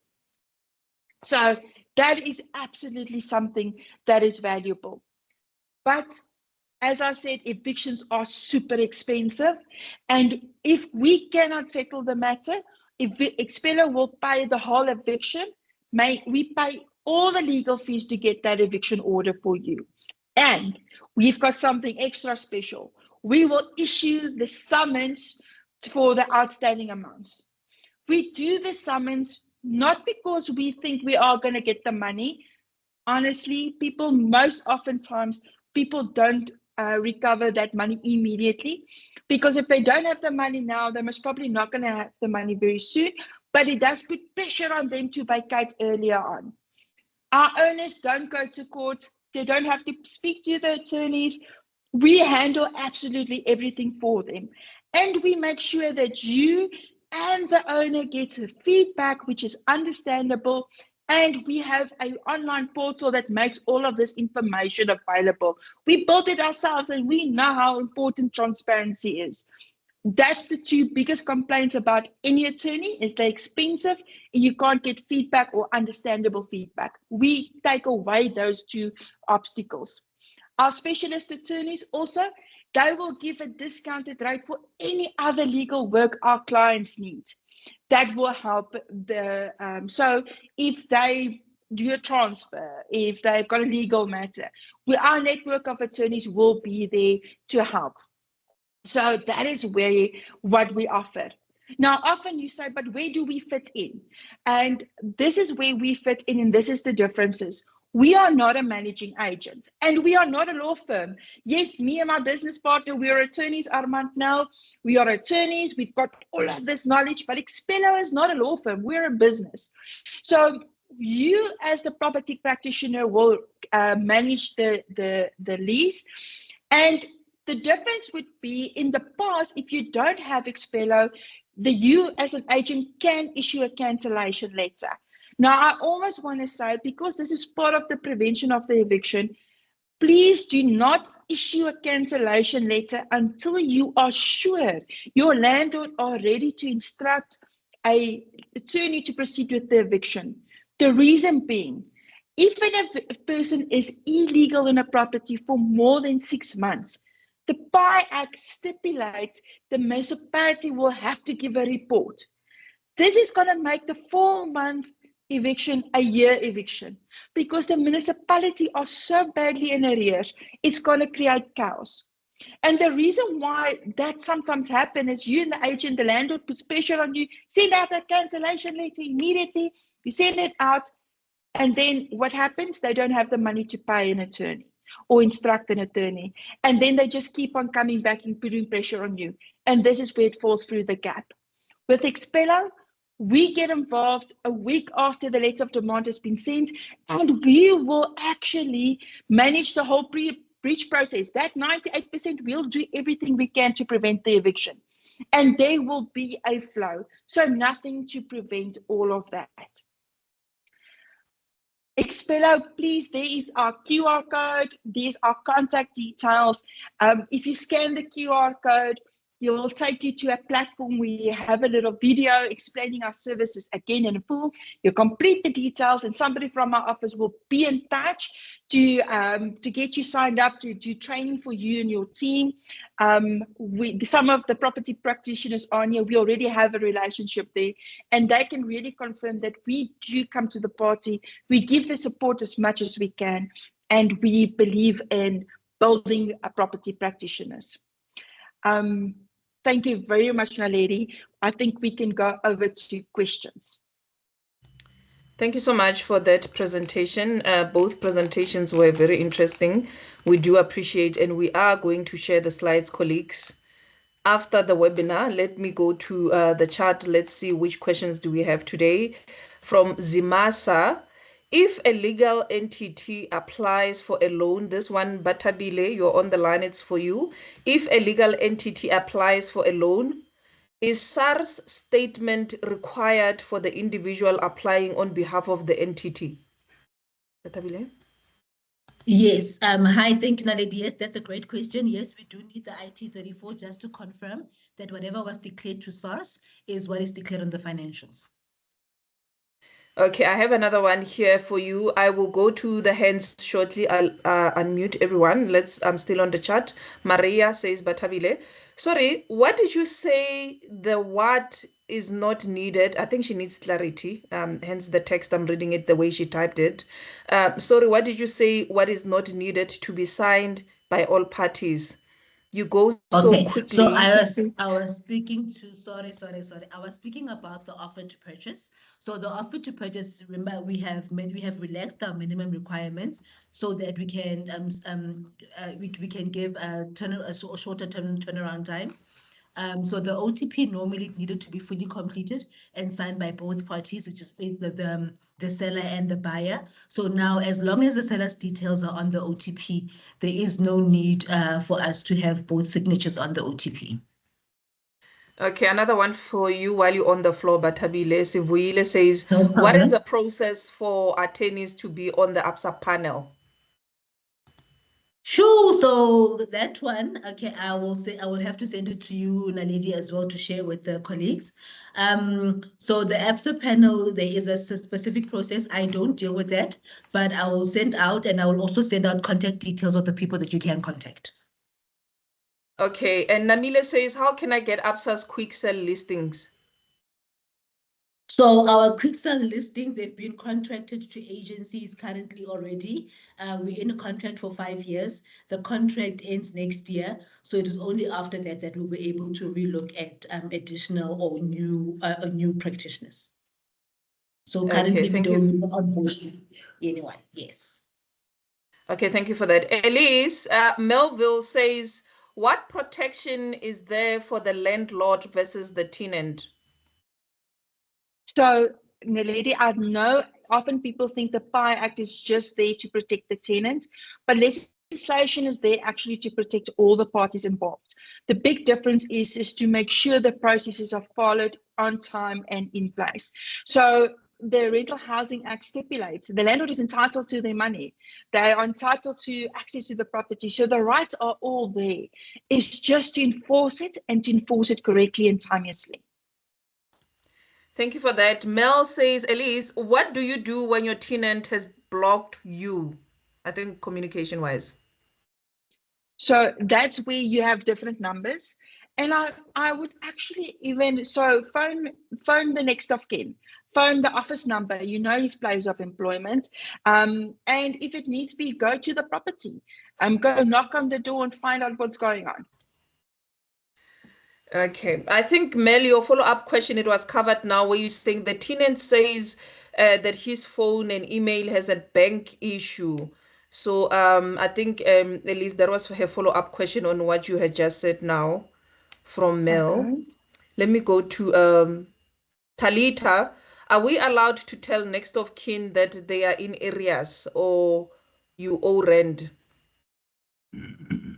S3: So that is absolutely something that is valuable. But as I said, evictions are super expensive. And if we cannot settle the matter, if Expelo will pay the whole eviction, we pay all the legal fees to get that eviction order for you. And we've got something extra special. We will issue the summons for the outstanding amounts. We do the summons not because we think we are going to get the money. Honestly, most oftentimes, people don't recover that money immediately, because if they don't have the money now, they're most probably not going to have the money very soon, but it does put pressure on them to vacate earlier on. Our owners don't go to court. They don't have to speak to the attorneys. We handle absolutely everything for them. And we make sure that you and the owner gets feedback, which is understandable. And we have an online portal that makes all of this information available. We built it ourselves, and we know how important transparency is. That's the two biggest complaints about any attorney, is they're expensive and you can't get feedback or understandable feedback. We take away those two obstacles. Our specialist attorneys also, they will give a discounted rate for any other legal work our clients need. That will help so if they do a transfer, if they've got a legal matter, our network of attorneys will be there to help. So that is what we offer. Now, often you say, but where do we fit in? And this is where we fit in, and this is the differences. We are not a managing agent, and we are not a law firm. Yes, me and my business partner, we are attorneys, Armand now. We are attorneys, we've got all of this knowledge, but Expello is not a law firm, we're a business. So you as the property practitioner will manage the lease. And the difference would be, in the past, if you don't have Expello, you as an agent can issue a cancellation letter. Now, I almost want to say, because this is part of the prevention of the eviction, please do not issue a cancellation letter until you are sure your landlord are ready to instruct an attorney to proceed with the eviction. The reason being, if a person is illegal in a property for more than 6 months, the PI Act stipulates the municipality will have to give a report. This is going to make the 4-month eviction a year eviction, because the municipality are so badly in arrears, it's going to create chaos. And the reason why that sometimes happens is you and the agent, the landlord puts pressure on you, send out that cancellation letter immediately, you send it out, and then what happens? They don't have the money to pay an attorney or instruct an attorney. And then they just keep on coming back and putting pressure on you. And this is where it falls through the gap. With Expello, we get involved a week after the letter of demand has been sent, and we will actually manage the whole breach process. That 98%, we'll do everything we can to prevent the eviction. And there will be a flow. So nothing to prevent all of that. Expello, please, there is our QR code, there's our contact details. If you scan the QR code, it will take you to a platform where you have a little video explaining our services again in full. You complete the details, and somebody from our office will be in touch to get you signed up to do training for you and your team. Some of the property practitioners on here, we already have a relationship there, and they can really confirm that we do come to the party. We give the support as much as we can, and we believe in building a property practitioners. Thank you very much, Naledi. I think we can go over to questions.
S1: Thank you so much for that presentation. Both presentations were very interesting. We do appreciate, and we are going to share the slides, colleagues, after the webinar. Let me go to the chat. Let's see which questions do we have today. From Zimasa, if a legal entity applies for a loan, this one, Batabile, you're on the line, it's for you. If a legal entity applies for a loan, is SARS statement required for the individual applying on behalf of the entity? Batabile?
S2: Yes. Hi, thank you, Naledi. Yes, that's a great question. Yes, we do need the IT34 just to confirm that whatever was declared to SARS is what is declared on the financials.
S1: Okay, I have another one here for you. I will go to the hands shortly. I'll unmute everyone. I'm still on the chat. Maria says, Batabile. Sorry, what did you say the word is not needed. I think she needs clarity. Hence the text, I'm reading it the way she typed it. Sorry, what did you say? What is not needed to be signed by all parties? You go so
S2: Okay, so
S1: quickly.
S2: I was speaking to, sorry. I was speaking about the offer to purchase. So the offer to purchase, remember, we have relaxed our minimum requirements so that we can we can give a shorter turnaround time. So the OTP normally needed to be fully completed and signed by both parties, which is the seller and the buyer. So now, as long as the seller's details are on the OTP, there is no need for us to have both signatures on the OTP.
S1: Okay, another one for you while you're on the floor, Batabile. Sivuile says,
S2: No
S1: what is
S2: problem.
S1: the process for attorneys to be on the ABSA panel?
S2: Sure. So that one, okay, I will have to send it to you, Naledi, as well to share with the colleagues. So the ABSA panel, there is a specific process. I don't deal with that, but I will send out, and I will also send out contact details of the people that you can contact.
S1: Okay, and Namile says, how can I get ABSA's quick sell listings?
S2: So our quick sell listings, they've been contracted to agencies currently already. We're in a contract for 5 years. The contract ends next year. So it is only after that that we'll be able to relook at additional or new practitioners. So currently
S1: Okay,
S2: we
S1: thank you.
S2: don't onboard anyone. Yes.
S1: Okay, thank you for that. Elise, Melville says, what protection is there for the landlord versus the tenant?
S3: So, Naledi, I know often people think the PI Act is just there to protect the tenant, but legislation is there actually to protect all the parties involved. The big difference is to make sure the processes are followed on time and in place. So the Rental Housing Act stipulates the landlord is entitled to their money. They are entitled to access to the property. So the rights are all there. It's just to enforce it and to enforce it correctly and timeously.
S1: Thank you for that. Mel says, Elise, what do you do when your tenant has blocked you? I think communication wise.
S3: So that's where you have different numbers. And I would actually even, so phone the next of kin, phone the office number, you know his place of employment. And if it needs be, go to the property, go knock on the door and find out what's going on.
S1: Okay, I think Mel, your follow-up question, it was covered now where you're saying the tenant says that his phone and email has a bank issue. So I think at least there was her follow-up question on what you had just said now from Mel.
S3: Okay.
S1: Let me go to Talita. Are we allowed to tell next of kin that they are in areas or you owe rent?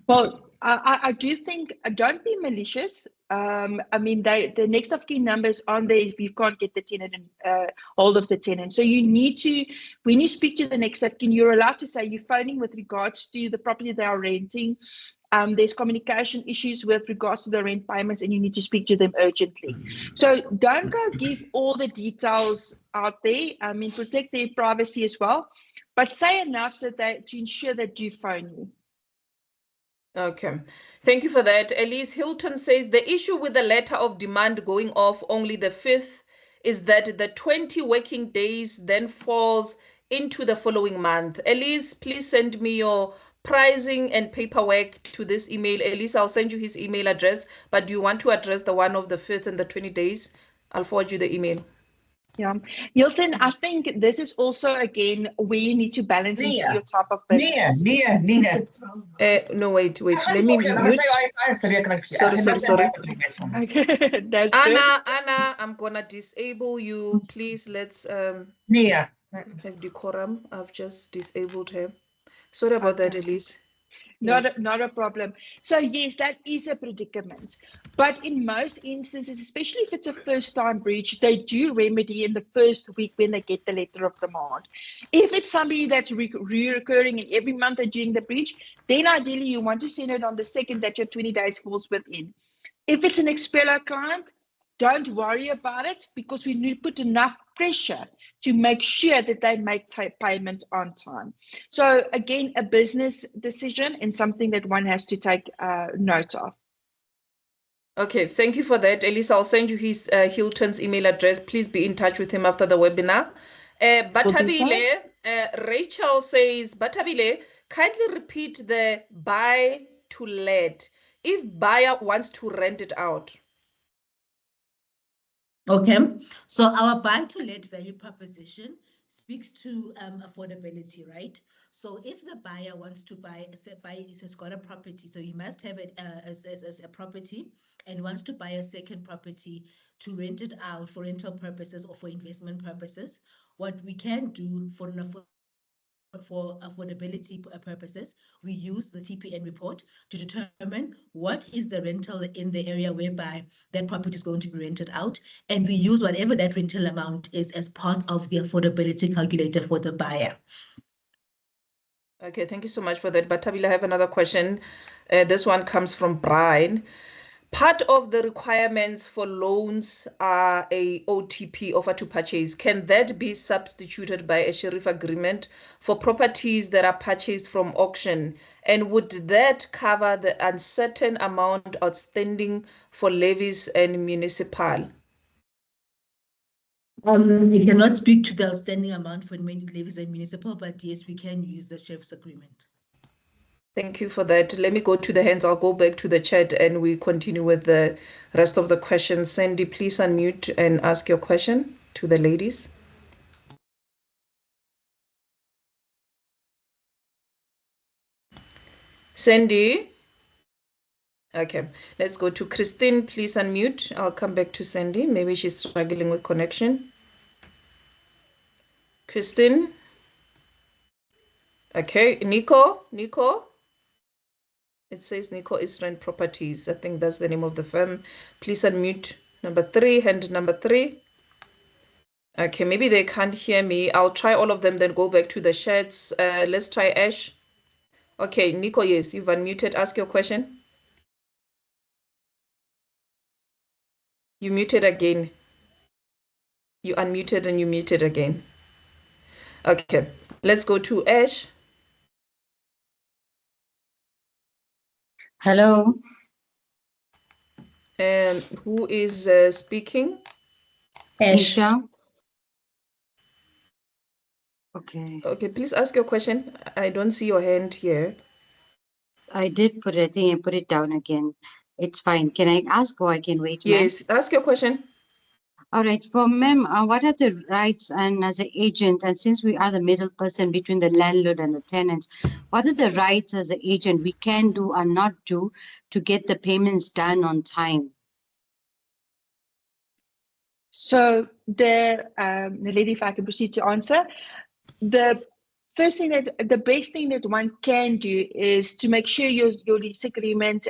S3: Well, I do think, don't be malicious. I mean, the next of kin numbers on there if you can't get the tenant and hold of the tenant. So you need to, when you speak to the next of kin, you're allowed to say you're phoning with regards to the property they are renting. There's communication issues with regards to the rent payments and you need to speak to them urgently. So don't go give all the details out there. I mean, protect their privacy as well, but say enough that to ensure that do phone you.
S1: Okay, thank you for that. Elise Hilton says the issue with the letter of demand going off only the 5th is that the 20 working days then falls into the following month. Elise, please send me your pricing and paperwork to this email. Elise, I'll send you his email address, but do you want to address the one of the 5th and the 20 days? I'll forward you the email.
S3: Yeah, Hilton, I think this is also, again, where you need to balance and see your type of business.
S1: No, wait. Let me mute. Sorry.
S3: Okay, that's good.
S1: Anna, I'm gonna disable you. Please, let's have decorum. I've just disabled her. Sorry about that, Elise. Yes.
S3: Not a problem. So yes, that is a predicament. But in most instances, especially if it's a first-time breach, they do remedy in the first week when they get the letter of demand. If it's somebody that's recurring and every month they're doing the breach, then ideally you want to send it on the second that your 20 days falls within. If it's an Expella client, don't worry about it because we need to put enough pressure to make sure that they make payment on time. So again, a business decision and something that one has to take note of.
S1: Okay, thank you for that, Elisa. I'll send you his Hilton's email address. Please be in touch with him after the webinar. Batabile, Rachel says, Batabile, kindly repeat the buy to let if buyer wants to rent it out.
S2: Okay, so our buy to let value proposition speaks to affordability, right? So if the buyer wants to buy, has got a property, so he must have it as a property and wants to buy a second property to rent it out for rental purposes or for investment purposes. What we can do for affordability purposes, we use the TPN report to determine what is the rental in the area whereby that property is going to be rented out. And we use whatever that rental amount is as part of the affordability calculator for the buyer.
S1: Okay, thank you so much for that. Batabile, I have another question. This one comes from Brian. Part of the requirements for loans are a OTP, offer to purchase. Can that be substituted by a sheriff agreement for properties that are purchased from auction? And would that cover the uncertain amount outstanding for levies and municipal?
S2: We cannot speak to the outstanding amount for levies and municipal, but yes, we can use the sheriff's agreement.
S1: Thank you for that. Let me go to the hands. I'll go back to the chat and we continue with the rest of the questions. Sandy, please unmute and ask your question to the ladies. Sandy? Okay, let's go to Christine. Please unmute. I'll come back to Sandy. Maybe she's struggling with connection. Christine? Okay, Nico? It says Nico Israel Properties. I think that's the name of the firm. Please unmute. Hand number three. Okay, maybe they can't hear me. I'll try all of them, then go back to the chats. Let's try Ash. Okay, Nico, yes, you've unmuted. Ask your question. You muted again. You unmuted and you muted again. Okay, let's go to Ash.
S4: Hello.
S1: And who is speaking?
S2: Ash.
S4: Isha. Okay.
S1: Okay, please ask your question. I don't see your hand here.
S4: I did put it, I think I put it down again. It's fine. Can I ask or I can wait, ma'am?
S1: Yes, ask your question.
S4: All right. For ma'am, what are the rights and as an agent, and since we are the middle person between the landlord and the tenants, what are the rights as an agent we can do or not do to get the payments done on time?
S3: So the lady, if I can proceed to answer, the best thing that one can do is to make sure your lease agreement,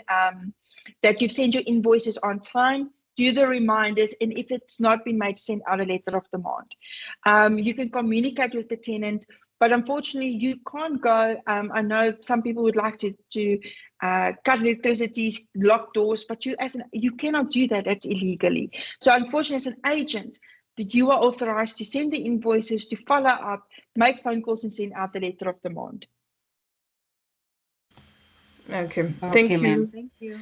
S3: that you've sent your invoices on time, do the reminders, and if it's not been made, send out a letter of demand. You can communicate with the tenant, but unfortunately you can't go. I know some people would like to cut electricity, lock doors, but you cannot do that. That's illegally. So unfortunately, as an agent, that you are authorized to send the invoices, to follow up, make phone calls, and send out the letter of demand.
S1: Okay, thank you.
S4: Thank you.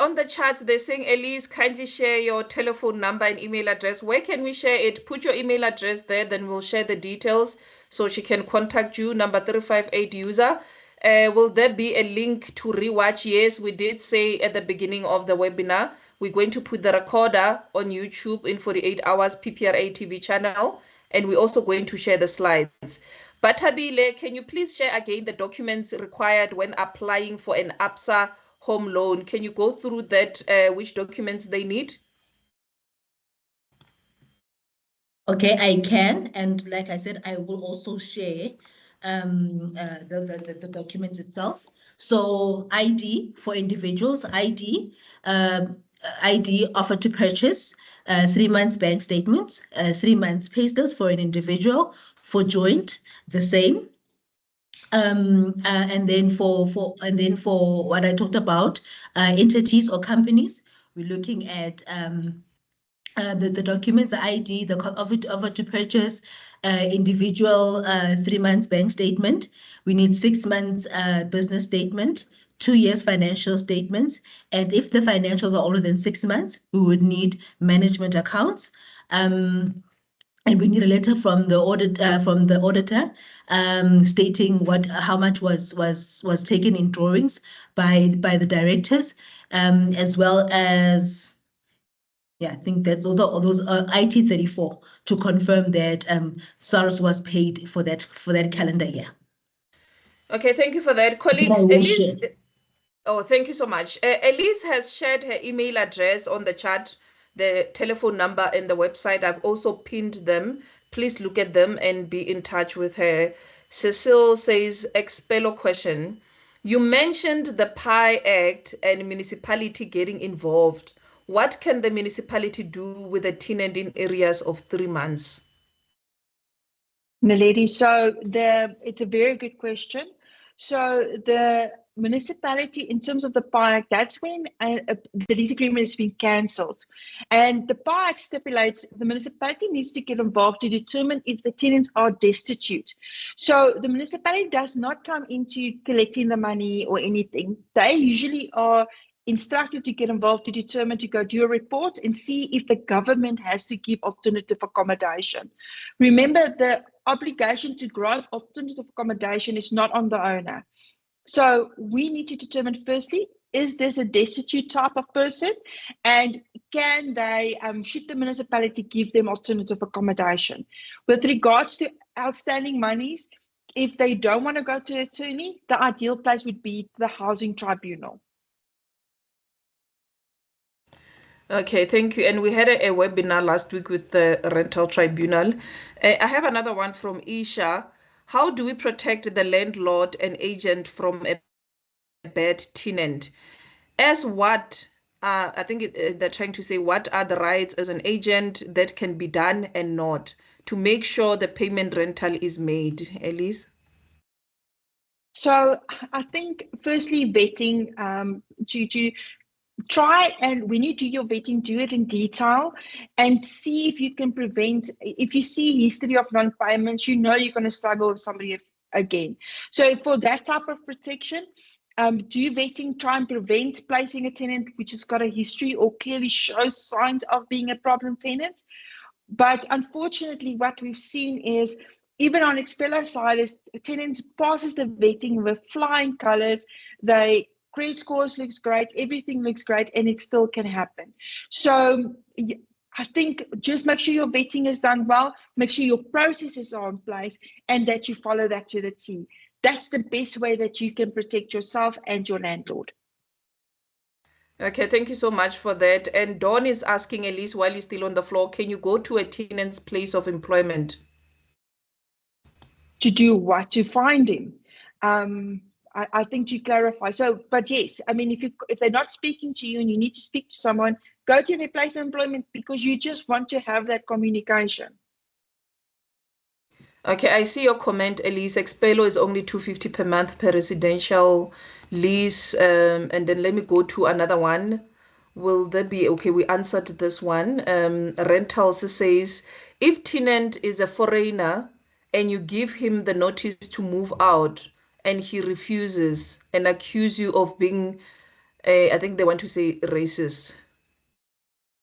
S1: On the chat, they're saying, Elise, kindly share your telephone number and email address. Where can we share it? Put your email address there, then we'll share the details so she can contact you. Number 358 user. Will there be a link to rewatch? Yes, we did say at the beginning of the webinar, we're going to put the recorder on YouTube in 48 hours PPRA TV channel, and we're also going to share the slides. Batabile, can you please share again the documents required when applying for an ABSA home loan? Can you go through that, which documents they need?
S2: Okay, I can, and like I said, I will also share the documents itself. So ID for individuals, ID, offer to purchase, 3 months bank statements, 3 months pay stubs for an individual, for joint, the same. And then for what I talked about, entities or companies, we're looking at the documents, the ID, the offer to purchase, individual 3 months bank statement. We need 6 months business statement, 2 years financial statements, and if the financials are older than 6 months, we would need management accounts. And we need a letter from the auditor stating how much was taken in drawings by the directors, as well as, yeah, I think that's those IT 34 to confirm that SARS was paid for that calendar year.
S1: Okay, thank you for that, colleagues. Elise, oh, thank you so much. Elise has shared her email address on the chat, the telephone number, and the website. I've also pinned them. Please look at them and be in touch with her. Cecile says, Expello question. You mentioned the PI Act and municipality getting involved. What can the municipality do with a tenant in areas of 3 months?
S3: Naledi, so it's a very good question. So the municipality, in terms of the PI Act, that's when the lease agreement has been cancelled. And the PI Act stipulates the municipality needs to get involved to determine if the tenants are destitute. So the municipality does not come into collecting the money or anything. They usually are instructed to get involved to determine, to go do a report and see if the government has to give alternative accommodation. Remember, the obligation to grant alternative accommodation is not on the owner. So we need to determine, firstly, is this a destitute type of person? And can they, should the municipality give them alternative accommodation? With regards to outstanding monies, if they don't want to go to an attorney, the ideal place would be the housing tribunal.
S1: Okay, thank you. And we had a webinar last week with the rental tribunal. I have another one from Isha. How do we protect the landlord and agent from a bad tenant? As what, I think they're trying to say, what are the rights as an agent that can be done and not to make sure the payment rental is made? Elise?
S3: So I think firstly vetting, to try, and when you do your vetting, do it in detail and see if you can prevent, if you see history of non-payments, you know you're going to struggle with somebody again. So for that type of protection, do vetting, try and prevent placing a tenant which has got a history or clearly shows signs of being a problem tenant. But unfortunately, what we've seen is, even on Expello side, is tenants passes the vetting with flying colors. They credit scores looks great, everything looks great, and it still can happen. So I think just make sure your vetting is done well, make sure your processes are in place, and that you follow that to the T. That's the best way that you can protect yourself and your landlord.
S1: Okay, thank you so much for that. And Dawn is asking, Elise, while you're still on the floor, can you go to a tenant's place of employment?
S3: To do what? To find him? I think to clarify. So, but yes, I mean, if they're not speaking to you and you need to speak to someone, go to their place of employment, because you just want to have that communication.
S1: Okay, I see your comment, Elise. Expello is only 250 per month per residential lease. And then let me go to another one. Will there be, okay, we answered this one. Rentals says, if tenant is a foreigner and you give him the notice to move out and he refuses and accuse you of being, I think they want to say racist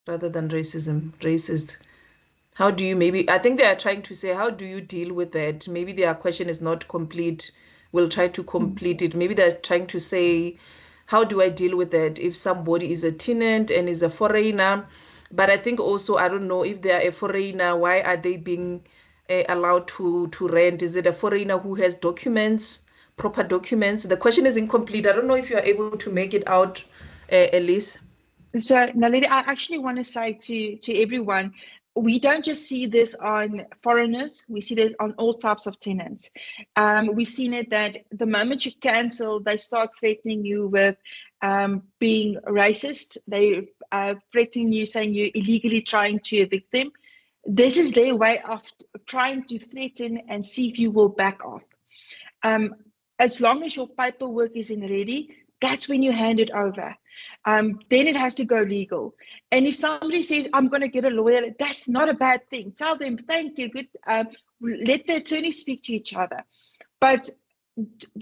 S1: rather than racism, racist. How do you, maybe, I think they are trying to say, how do you deal with that? Maybe their question is not complete. We'll try to complete it. Maybe they're trying to say, how do I deal with that if somebody is a tenant and is a foreigner? But I think also, I don't know, if they are a foreigner, why are they being allowed to rent? Is it a foreigner who has documents, proper documents? The question is incomplete. I don't know if you are able to make it out, Elise.
S3: So, Naledi, I actually want to say to everyone, we don't just see this on foreigners, we see it on all types of tenants. We've seen it that the moment you cancel, they start threatening you with being racist. They threatening you, saying you're illegally trying to evict them. This is their way of trying to threaten and see if you will back off. As long as your paperwork is in ready, that's when you hand it over. Then it has to go legal. And if somebody says, I'm going to get a lawyer, that's not a bad thing. Tell them, thank you, good. Let the attorneys speak to each other. But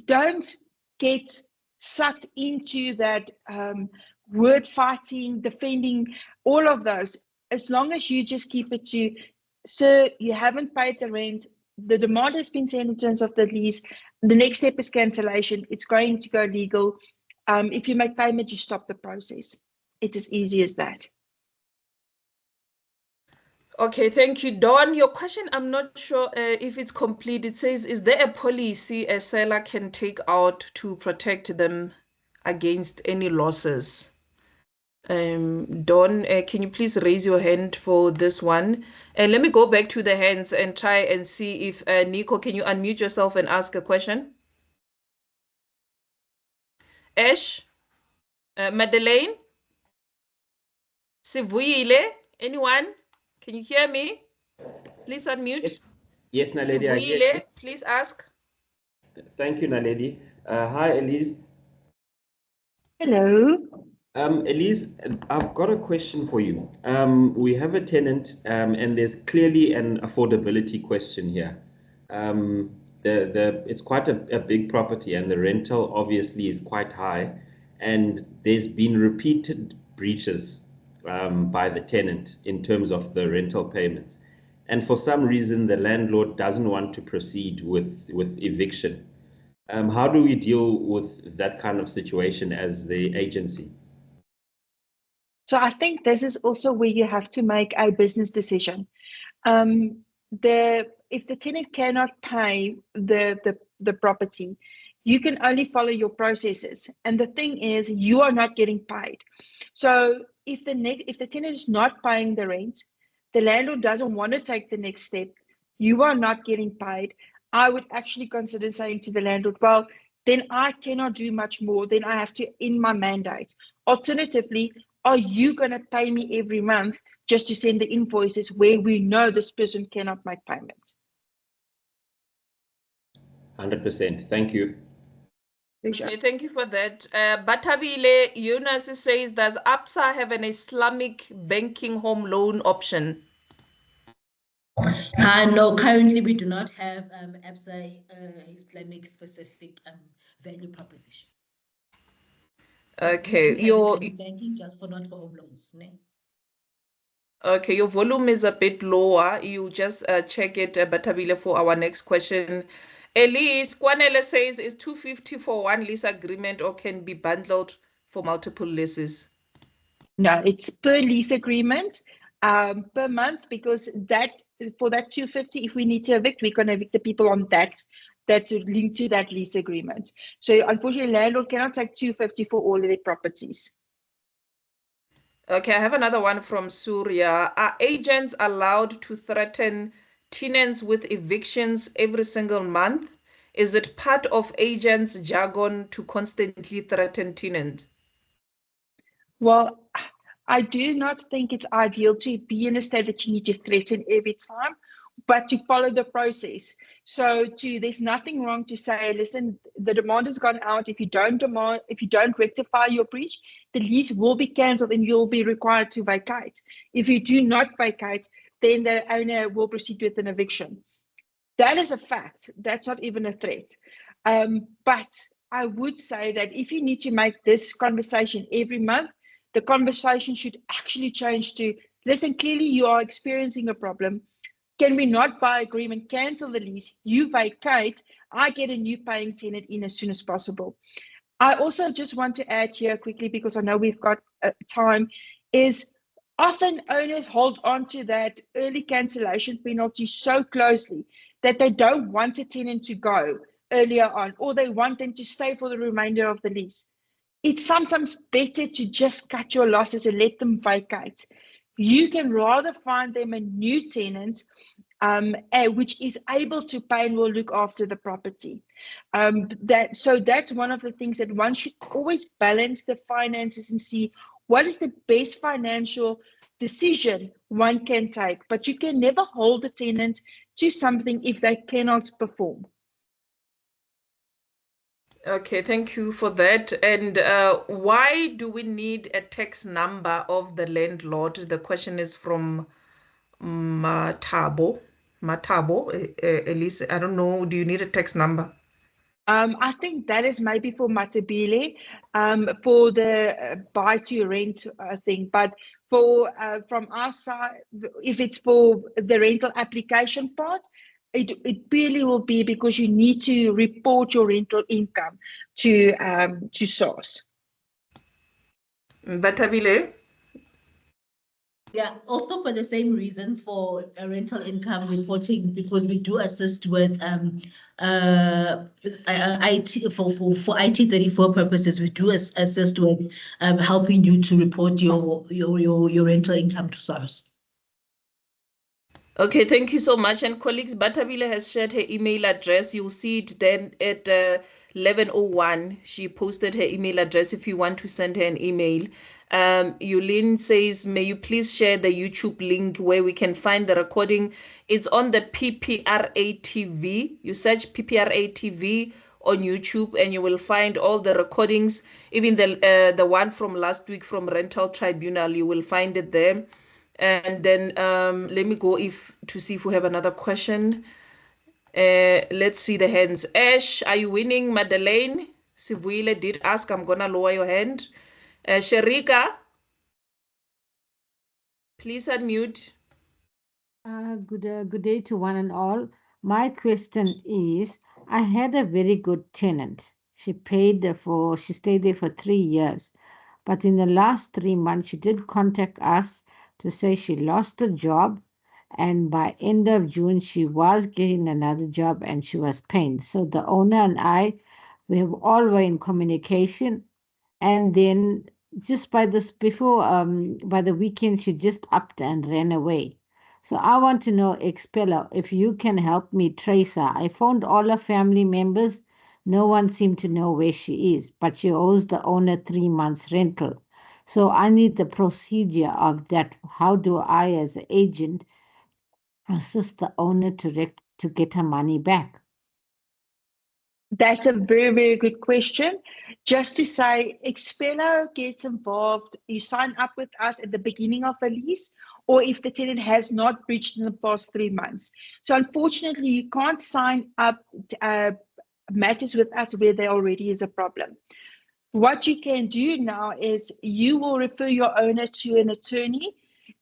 S3: don't get sucked into that word fighting, defending, all of those. As long as you just keep it to, sir, you haven't paid the rent, the demand has been sent in terms of the lease, the next step is cancellation, it's going to go legal. If you make payment, you stop the process. It's as easy as that.
S1: Okay, thank you. Dawn, your question, I'm not sure if it's complete. It says, is there a policy a seller can take out to protect them against any losses? Dawn, can you please raise your hand for this one? And let me go back to the hands and try and see if, Nico, can you unmute yourself and ask a question? Ash, Madeleine, Sivuyile, anyone? Can you hear me? Please unmute.
S5: Yes, Naledi, I hear you.
S1: Please ask.
S5: Thank you, Naledi. Hi, Elise.
S3: Hello.
S5: Elise, I've got a question for you. We have a tenant, and there's clearly an affordability question here. It's quite a big property, and the rental obviously is quite high, and there's been repeated breaches by the tenant in terms of the rental payments. And for some reason, the landlord doesn't want to proceed with eviction. How do we deal with that kind of situation as the agency?
S3: So I think this is also where you have to make a business decision. If the tenant cannot pay the property, you can only follow your processes. And the thing is, you are not getting paid. So if the tenant is not paying the rent, the landlord doesn't want to take the next step, you are not getting paid, I would actually consider saying to the landlord, well, then I cannot do much more. Then I have to end my mandate. Alternatively, are you going to pay me every month just to send the invoices where we know this person cannot make payment?
S5: 100%. Thank you.
S1: Okay, thank you for that. Batabile Yunus says, does ABSA have an Islamic banking home loan option?
S2: No, currently we do not have ABSA Islamic specific value proposition.
S1: Okay,
S2: banking just for not for home loans. Ne?
S1: Okay, your volume is a bit lower. You just check it, Batabile, for our next question. Elise, Kwanele says, is 250 for one lease agreement or can be bundled for multiple leases?
S3: No, it's per lease agreement, per month, because for that 250, if we need to evict, we can evict the people on that's linked to that lease agreement. So unfortunately, landlord cannot take 250 for all of their properties.
S1: Okay, I have another one from Surya. Are agents allowed to threaten tenants with evictions every single month? Is it part of agents' jargon to constantly threaten tenants?
S3: Well, I do not think it's ideal to be in a state that you need to threaten every time, but to follow the process. So there's nothing wrong to say, listen, the demand has gone out. If you don't rectify your breach, the lease will be cancelled and you'll be required to vacate. If you do not vacate, then the owner will proceed with an eviction. That is a fact. That's not even a threat. But I would say that if you need to make this conversation every month, the conversation should actually change to, listen, clearly you are experiencing a problem. Can we not, by agreement, cancel the lease? You vacate, I get a new paying tenant in as soon as possible. I also just want to add here quickly, because I know we've got time, is often owners hold on to that early cancellation penalty so closely that they don't want a tenant to go earlier on, or they want them to stay for the remainder of the lease. It's sometimes better to just cut your losses and let them vacate. You can rather find them a new tenant which is able to pay and will look after the property. So that's one of the things that one should always balance the finances and see what is the best financial decision one can take. But you can never hold a tenant to something if they cannot perform.
S1: Okay, thank you for that. And why do we need a tax number of the landlord? The question is from Matabo. Elise, I don't know. Do you need a tax number?
S3: I think that is maybe for Matabele, for the buy to rent thing. But for from our side, if it's for the rental application part, it purely will be because you need to report your rental income to SARS.
S1: Batabile?
S2: Yeah, also for the same reason for rental income reporting, because we do assist with IT for IT34 purposes. We do assist with helping you to report your rental income to SARS.
S1: Okay, thank you so much. And colleagues, Batabile has shared her email address. You'll see it then at 11:01. She posted her email address if you want to send her an email. Yulin says, may you please share the YouTube link where we can find the recording. It's on the PPRA TV. You search PPRA TV on YouTube and you will find all the recordings, even the one from last week from Rental Tribunal. You will find it there. And then let me go to see if we have another question. Let's see the hands. Ash, are you winning? Madeleine Sivuile did ask. I'm gonna lower your hand. Sherika, please unmute.
S6: Good day to one and all. My question is, I had a very good tenant. She stayed there for 3 years. But in the last 3 months, she did contact us to say she lost a job. And by end of June, she was getting another job and she was paying. So the owner and I, we have all were in communication. And then just by the weekend, she just upped and ran away. So I want to know, Expeller, if you can help me trace her. I phoned all her family members. No one seemed to know where she is, but she owes the owner 3 months rental. So I need the procedure of that. How do I, as an agent, assist the owner to get her money back?
S3: That's a very, very good question. Just to say, Expeller gets involved. You sign up with us at the beginning of a lease, or if the tenant has not breached in the past 3 months. So unfortunately, you can't sign up matters with us where there already is a problem. What you can do now is you will refer your owner to an attorney.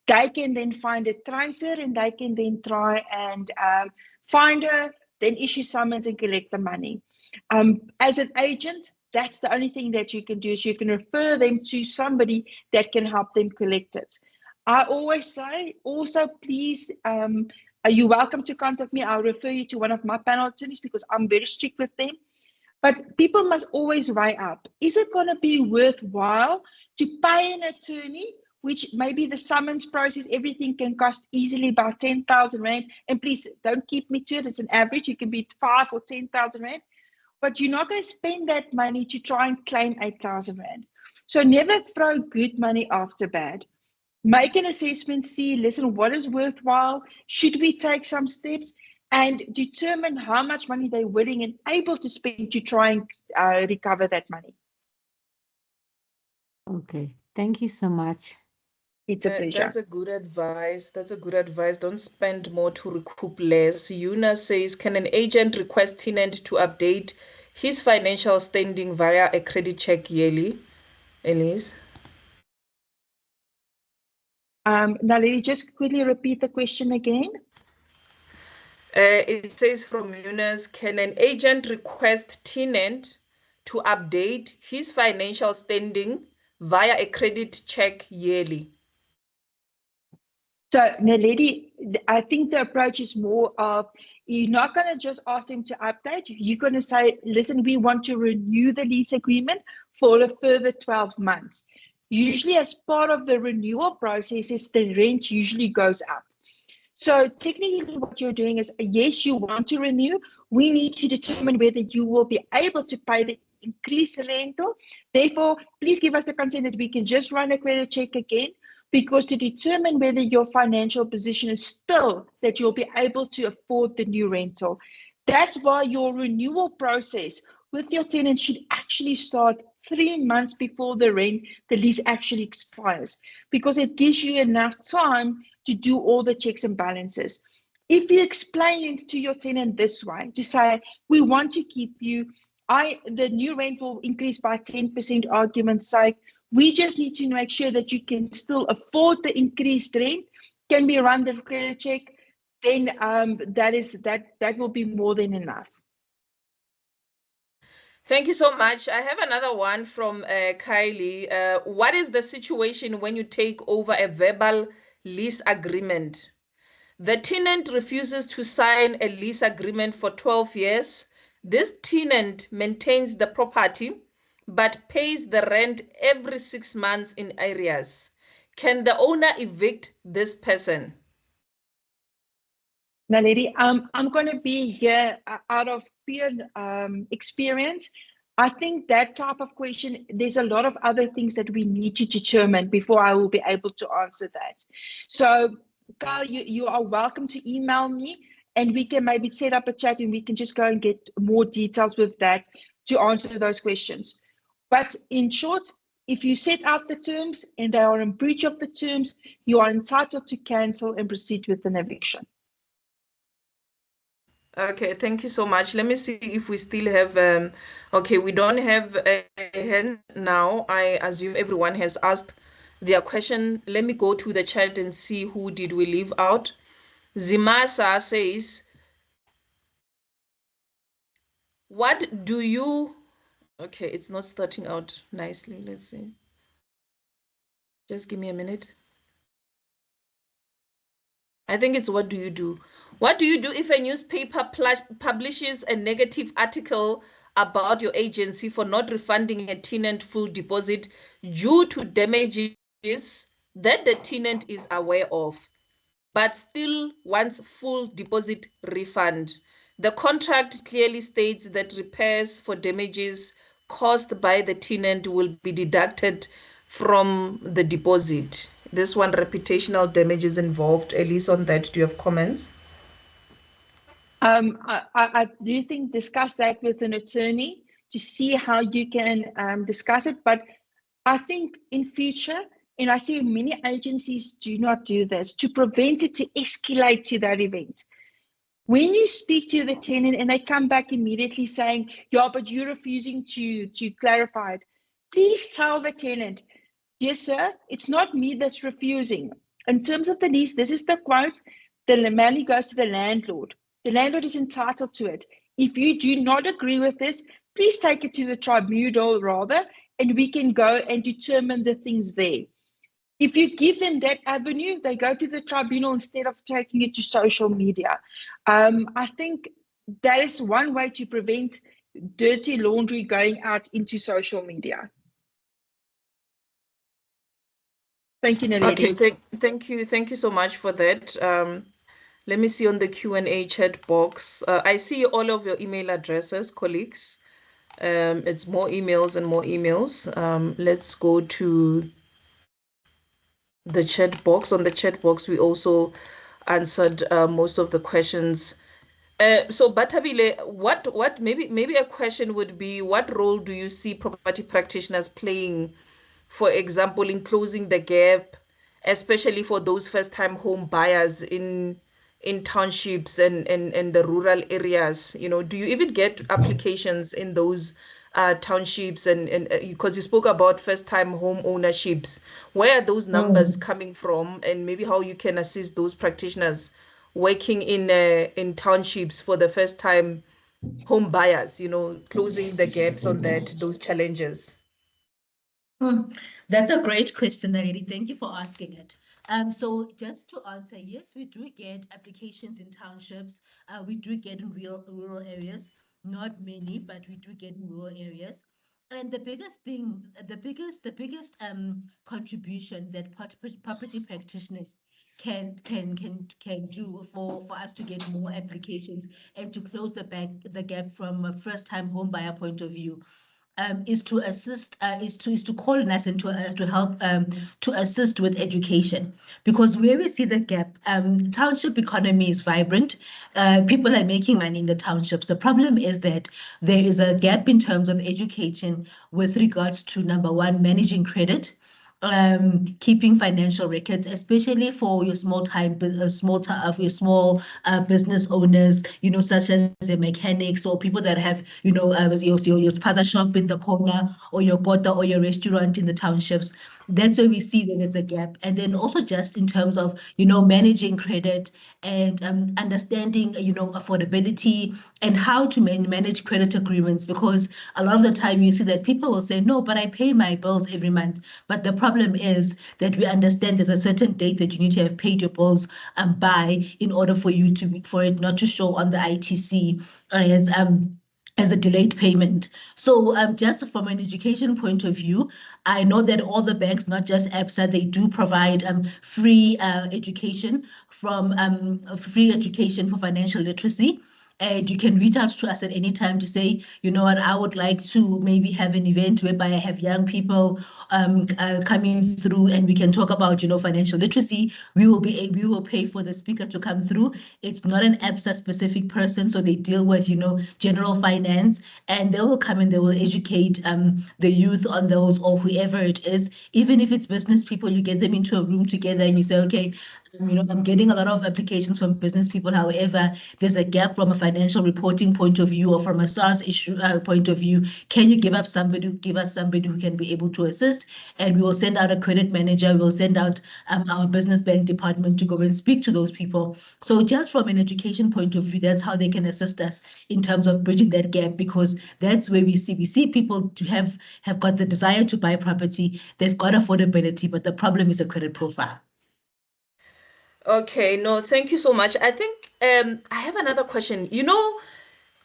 S3: They can then find a tracer and they can then try and find her, then issue summons and collect the money. As an agent, that's the only thing that you can do, is you can refer them to somebody that can help them collect it. I always say, also, please, you're welcome to contact me. I'll refer you to one of my panel attorneys because I'm very strict with them. But people must always weigh up. Is it going to be worthwhile to pay an attorney, which maybe the summons process, everything can cost easily about 10,000 Rand. And please don't keep me to it. It's an average. It can be 5 or 10,000 Rand. But you're not going to spend that money to try and claim 8,000 Rand. So never throw good money after bad. Make an assessment, see, listen, what is worthwhile? Should we take some steps? And determine how much money they're willing and able to spend to try and recover that money.
S6: Okay, thank you so much.
S3: It's a pleasure.
S1: That's a good advice. That's a good advice. Don't spend more to recoup less. Yuna says, can an agent request tenant to update his financial standing via a credit check yearly? Elise?
S3: Now, let me just quickly repeat the question again.
S1: It says from Yunus, can an agent request tenant to update his financial standing via a credit check yearly?
S3: So, Naledi, I think the approach is more of, you're not going to just ask them to update. You're going to say, listen, we want to renew the lease agreement for a further 12 months. Usually, as part of the renewal processes, the rent usually goes up. So technically what you're doing is, yes, you want to renew. We need to determine whether you will be able to pay the increased rental. Therefore, please give us the consent that we can just run a credit check again, because to determine whether your financial position is still that you'll be able to afford the new rental. That's why your renewal process with your tenant should actually start 3 months before the lease actually expires, because it gives you enough time to do all the checks and balances. If you explain it to your tenant this way, to say, we want to keep you, the new rent will increase by 10% argument's sake. We just need to make sure that you can still afford the increased rent. Can we run the credit check? Then that will be more than enough.
S1: Thank you so much. I have another one from Kylie. What is the situation when you take over a verbal lease agreement? The tenant refuses to sign a lease agreement for 12 years. This tenant maintains the property but pays the rent every 6 months in arrears. Can the owner evict this person?
S3: Naledi, I'm going to be here out of pure experience. I think that type of question, there's a lot of other things that we need to determine before I will be able to answer that. So, Kyle, you are welcome to email me, and we can maybe set up a chat and we can just go and get more details with that to answer those questions. But in short, if you set out the terms and they are in breach of the terms, you are entitled to cancel and proceed with an eviction.
S1: Okay, thank you so much. Let me see if we still have, okay, we don't have a hand now. I assume everyone has asked their question. Let me go to the chat and see who did we leave out. Zimasa says, what do you, okay, it's not starting out nicely. Let's see. Just give me a minute. I think it's what do you do? What do you do if a newspaper publishes a negative article about your agency for not refunding a tenant full deposit due to damages that the tenant is aware of, but still wants full deposit refund? The contract clearly states that repairs for damages caused by the tenant will be deducted from the deposit. This one, reputational damages involved. Elise, on that, do you have comments?
S3: I do think discuss that with an attorney to see how you can discuss it. But I think in future, and I see many agencies do not do this, to prevent it to escalate to that event. When you speak to the tenant and they come back immediately saying, yeah, but you're refusing to clarify it, please tell the tenant, dear sir, it's not me that's refusing. In terms of the lease, this is the quote, the money goes to the landlord. The landlord is entitled to it. If you do not agree with this, please take it to the tribunal rather, and we can go and determine the things there. If you give them that avenue, they go to the tribunal instead of taking it to social media. I think that is one way to prevent dirty laundry going out into social media. Thank you, Naledi.
S1: Okay, thank you so much for that. Let me see on the Q&A chat box. I see all of your email addresses, colleagues. It's more emails and more emails. Let's go to the chat box. On the chat box, we also answered most of the questions. So Batabile, what maybe a question would be, what role do you see property practitioners playing, for example, in closing the gap, especially for those first-time home buyers in townships and the rural areas? You know, do you even get applications in those townships, and because you spoke about first-time home ownerships, where are those numbers coming from, and maybe how you can assist those practitioners working in townships for the first-time home buyers, you know, closing the gaps on those challenges?
S2: That's a great question, Naledi. Thank you for asking it. So just to answer, yes, we do get applications in townships. We do get in rural areas, not many, but we do get in rural areas. And the biggest thing, the biggest contribution that property practitioners can do for us to get more applications and to close the gap from a first-time home buyer point of view, is to assist, is to call on us and to help to assist with education, because where we see the gap, township economy is vibrant, people are making money in the townships. The problem is that there is a gap in terms of education with regards to, number one, managing credit, keeping financial records, especially for your small business owners, such as the mechanics or people that have, your spaza shop in the corner or your kota or your restaurant in the townships. That's where we see that there's a gap. And then also just in terms of, managing credit and understanding, affordability and how to manage credit agreements, because a lot of the time you see that people will say, no, but I pay my bills every month. But the problem is that we understand there's a certain date that you need to have paid your bills by in order for it not to show on the ITC as a delayed payment. So just from an education point of view, I know that all the banks, not just ABSA, they do provide free education for financial literacy. And you can reach out to us at any time to say, you know what, I would like to maybe have an event whereby I have young people coming through and we can talk about, financial literacy. We will pay for the speaker to come through. It's not an ABSA specific person, so they deal with, general finance, and they will come and they will educate the youth on those, or whoever it is. Even if it's business people, you get them into a room together and you say, okay, I'm getting a lot of applications from business people. However, there's a gap from a financial reporting point of view or from a SARS issue point of view. Can you give us somebody who can be able to assist? And we will send out a credit manager. We'll send out our business bank department to go and speak to those people. So just from an education point of view, that's how they can assist us in terms of bridging that gap, because that's where we see people to have got the desire to buy property. They've got affordability, but the problem is a credit profile.
S1: Okay, no, thank you so much. I think I have another question.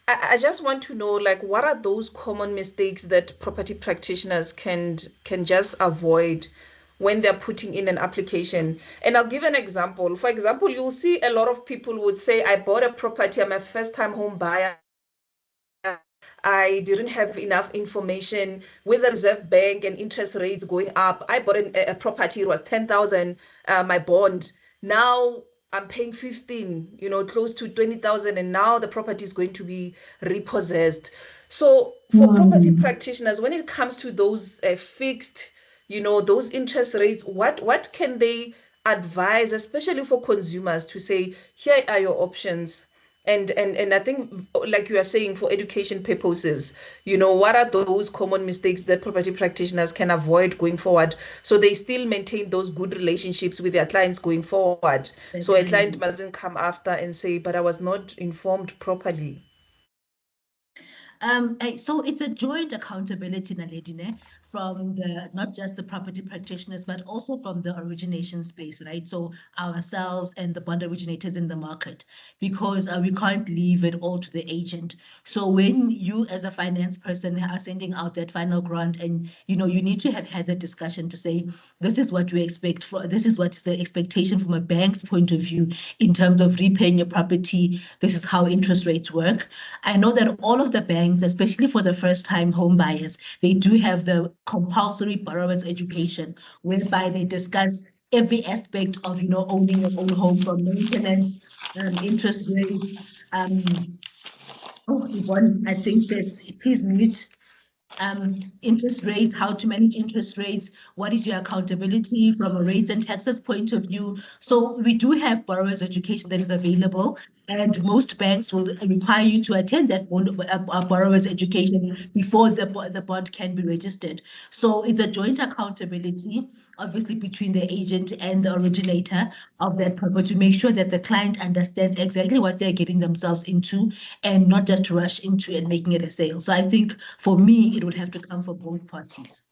S1: I just want to know, like, what are those common mistakes that property practitioners can just avoid when they're putting in an application? And I'll give an example. For example, you'll see a lot of people would say, I bought a property, I'm a first-time home buyer. I didn't have enough information with the Reserve Bank and interest rates going up. I bought a property, it was 10,000, my bond. Now I'm paying 15, close to 20,000, and now the property is going to be repossessed. So for property practitioners, when it comes to those fixed, those interest rates, what can they advise, especially for consumers, to say, here are your options? And I think, like you are saying, for education purposes, what are those common mistakes that property practitioners can avoid going forward, so they still maintain those good relationships with their clients going forward? So a client mustn't come after and say, but I was not informed properly.
S2: So it's a joint accountability, Naledine, from not just the property practitioners, but also from the origination space, right? So ourselves and the bond originators in the market, because we can't leave it all to the agent. So when you as a finance person are sending out that final grant, and you need to have had the discussion to say, this is what we expect this is what is the expectation from a bank's point of view in terms of repaying your property. This is how interest rates work. I know that all of the banks, especially for the first-time home buyers, they do have the compulsory borrower's education, whereby they discuss every aspect of, owning your own home, from maintenance, interest rates. Yvonne, I think please mute. Interest rates, how to manage interest rates, what is your accountability from a rates and taxes point of view. So we do have borrowers education that is available, and most banks will require you to attend that borrower's education before the bond can be registered. So it's a joint accountability, obviously, between the agent and the originator of that property, to make sure that the client understands exactly what they're getting themselves into, and not just rush into it and making it a sale. So I think for me, it would have to come from both parties.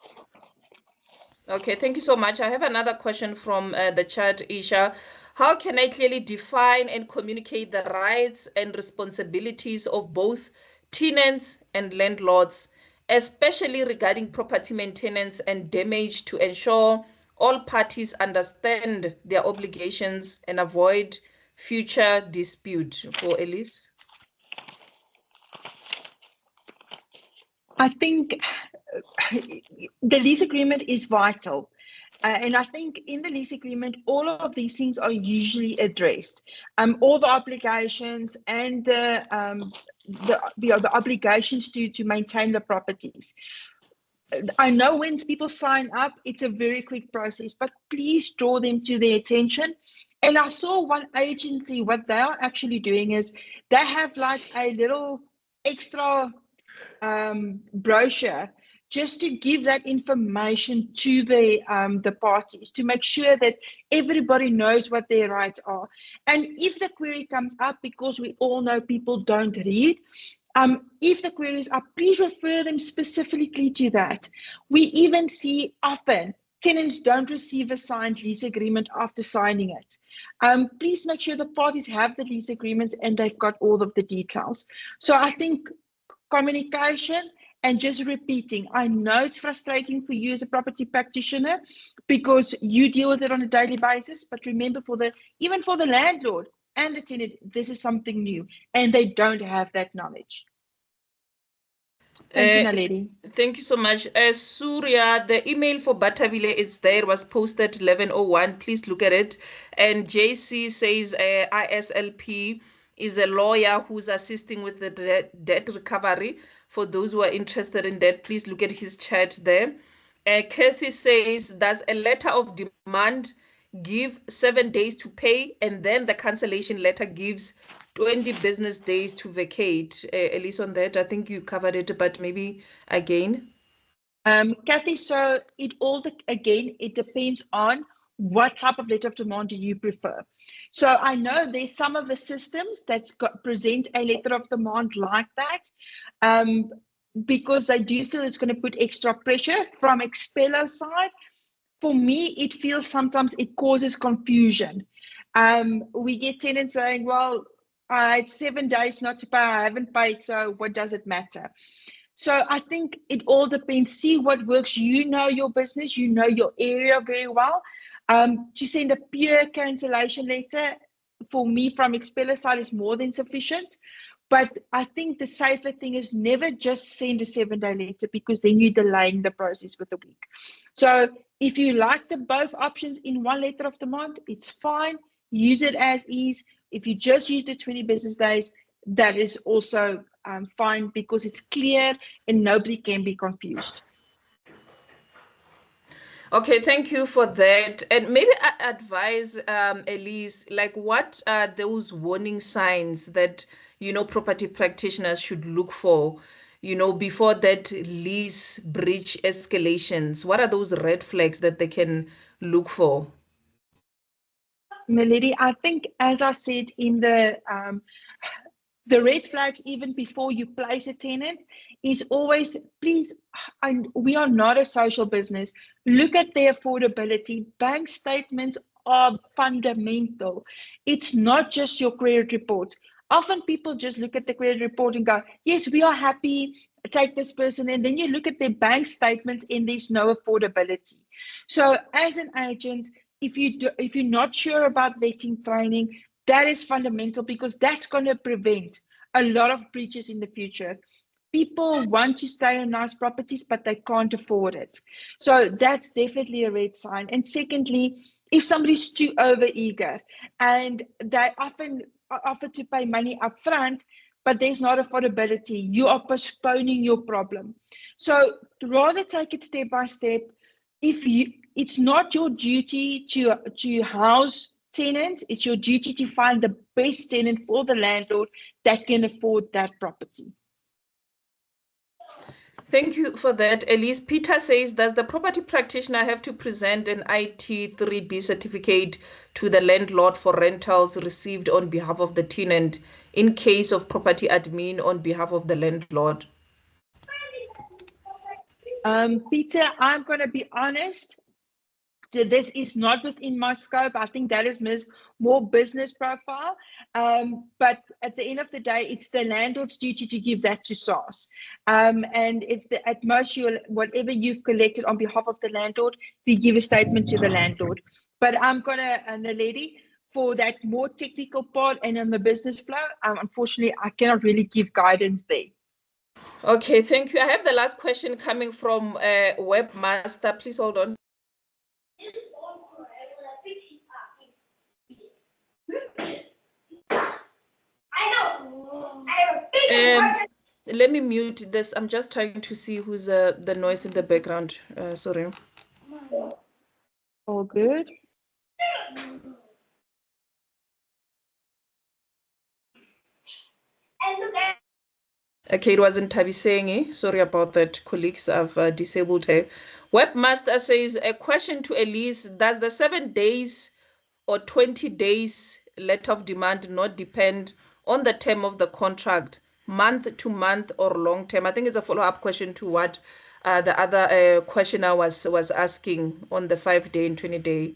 S1: Okay, thank you so much. I have another question from the chat, Isha. How can I clearly define and communicate the rights and responsibilities of both tenants and landlords, especially regarding property maintenance and damage, to ensure all parties understand their obligations and avoid future dispute? For Elise?
S3: I think the lease agreement is vital. And I think in the lease agreement, all of these things are usually addressed. All the obligations and the obligations to maintain the properties. I know when people sign up, it's a very quick process, but please draw them to their attention. And I saw one agency, what they are actually doing is they have like a little extra brochure just to give that information to the parties, to make sure that everybody knows what their rights are. And if the query comes up, because we all know people don't read, if the queries are, please refer them specifically to that. We even see often tenants don't receive a signed lease agreement after signing it. Please make sure the parties have the lease agreements and they've got all of the details. So I think communication and just repeating. I know it's frustrating for you as a property practitioner because you deal with it on a daily basis, but remember, even for the landlord and the tenant, this is something new and they don't have that knowledge. Thank you, Naledi.
S1: Thank you so much. Surya, the email for Batabile, it's there, it was posted 11:01. Please look at it. And JC says ISLP is a lawyer who's assisting with the debt recovery. For those who are interested in that, please look at his chat there. Kathy says, does a letter of demand give 7 days to pay, and then the cancellation letter gives 20 business days to vacate? At least on that, I think you covered it, but maybe again.
S3: Kathy, so it depends on what type of letter of demand do you prefer. So I know there's some of the systems that present a letter of demand like that, because they do feel it's going to put extra pressure from Expello side. For me, it feels sometimes it causes confusion. We get tenants saying, well, I had 7 days not to pay, I haven't paid, so what does it matter? So I think it all depends. See what works. You know your business, you know your area very well. To send a pure cancellation letter, for me from Expello side, is more than sufficient. But I think the safer thing is never just send a 7-day letter, because then you're delaying the process with a week. So if you like the both options in one letter of demand, it's fine. Use it as is. If you just use the 20 business days, that is also fine, because it's clear and nobody can be confused.
S1: Okay, thank you for that. And maybe advise, Elise, like what are those warning signs that, property practitioners should look for, before that lease breach escalations? What are those red flags that they can look for?
S3: Melody, I think, as I said in the red flags, even before you place a tenant, is always, please, and we are not a social business, look at the affordability. Bank statements are fundamental. It's not just your credit report. Often people just look at the credit report and go, yes, we are happy, take this person, and then you look at their bank statements and there's no affordability. So as an agent, if you're not sure about vetting training, that is fundamental, because that's going to prevent a lot of breaches in the future. People want to stay in nice properties, but they can't afford it. So that's definitely a red sign. And secondly, if somebody's too over-eager and they often offer to pay money up front, but there's not affordability, you are postponing your problem. So rather take it step by step. It's not your duty to house tenants, it's your duty to find the best tenant for the landlord that can afford that property.
S1: Thank you for that, Elise. Peter says, does the property practitioner have to present an IT 3B certificate to the landlord for rentals received on behalf of the tenant in case of property admin on behalf of the landlord?
S3: Peter, I'm going to be honest. This is not within my scope. I think that is more business profile. But at the end of the day, it's the landlord's duty to give that to SARS. And if at most whatever you've collected on behalf of the landlord, you give a statement to the landlord. But I'm gonna, Naledi, for that more technical part and on the business flow, unfortunately, I cannot really give guidance there.
S1: Okay, thank you. I have the last question coming from Webmaster. Please hold on. Let me mute this. I'm just trying to see who's the noise in the background. Sorry.
S3: All good.
S1: Okay, it wasn't Tabisengi. Sorry about that, colleagues. I've disabled her. Webmaster says, a question to Elise. Does the 7 days or 20 days letter of demand not depend on the term of the contract, month to month or long term? I think it's a follow-up question to what the other questioner was asking on the 5-day and 20-day.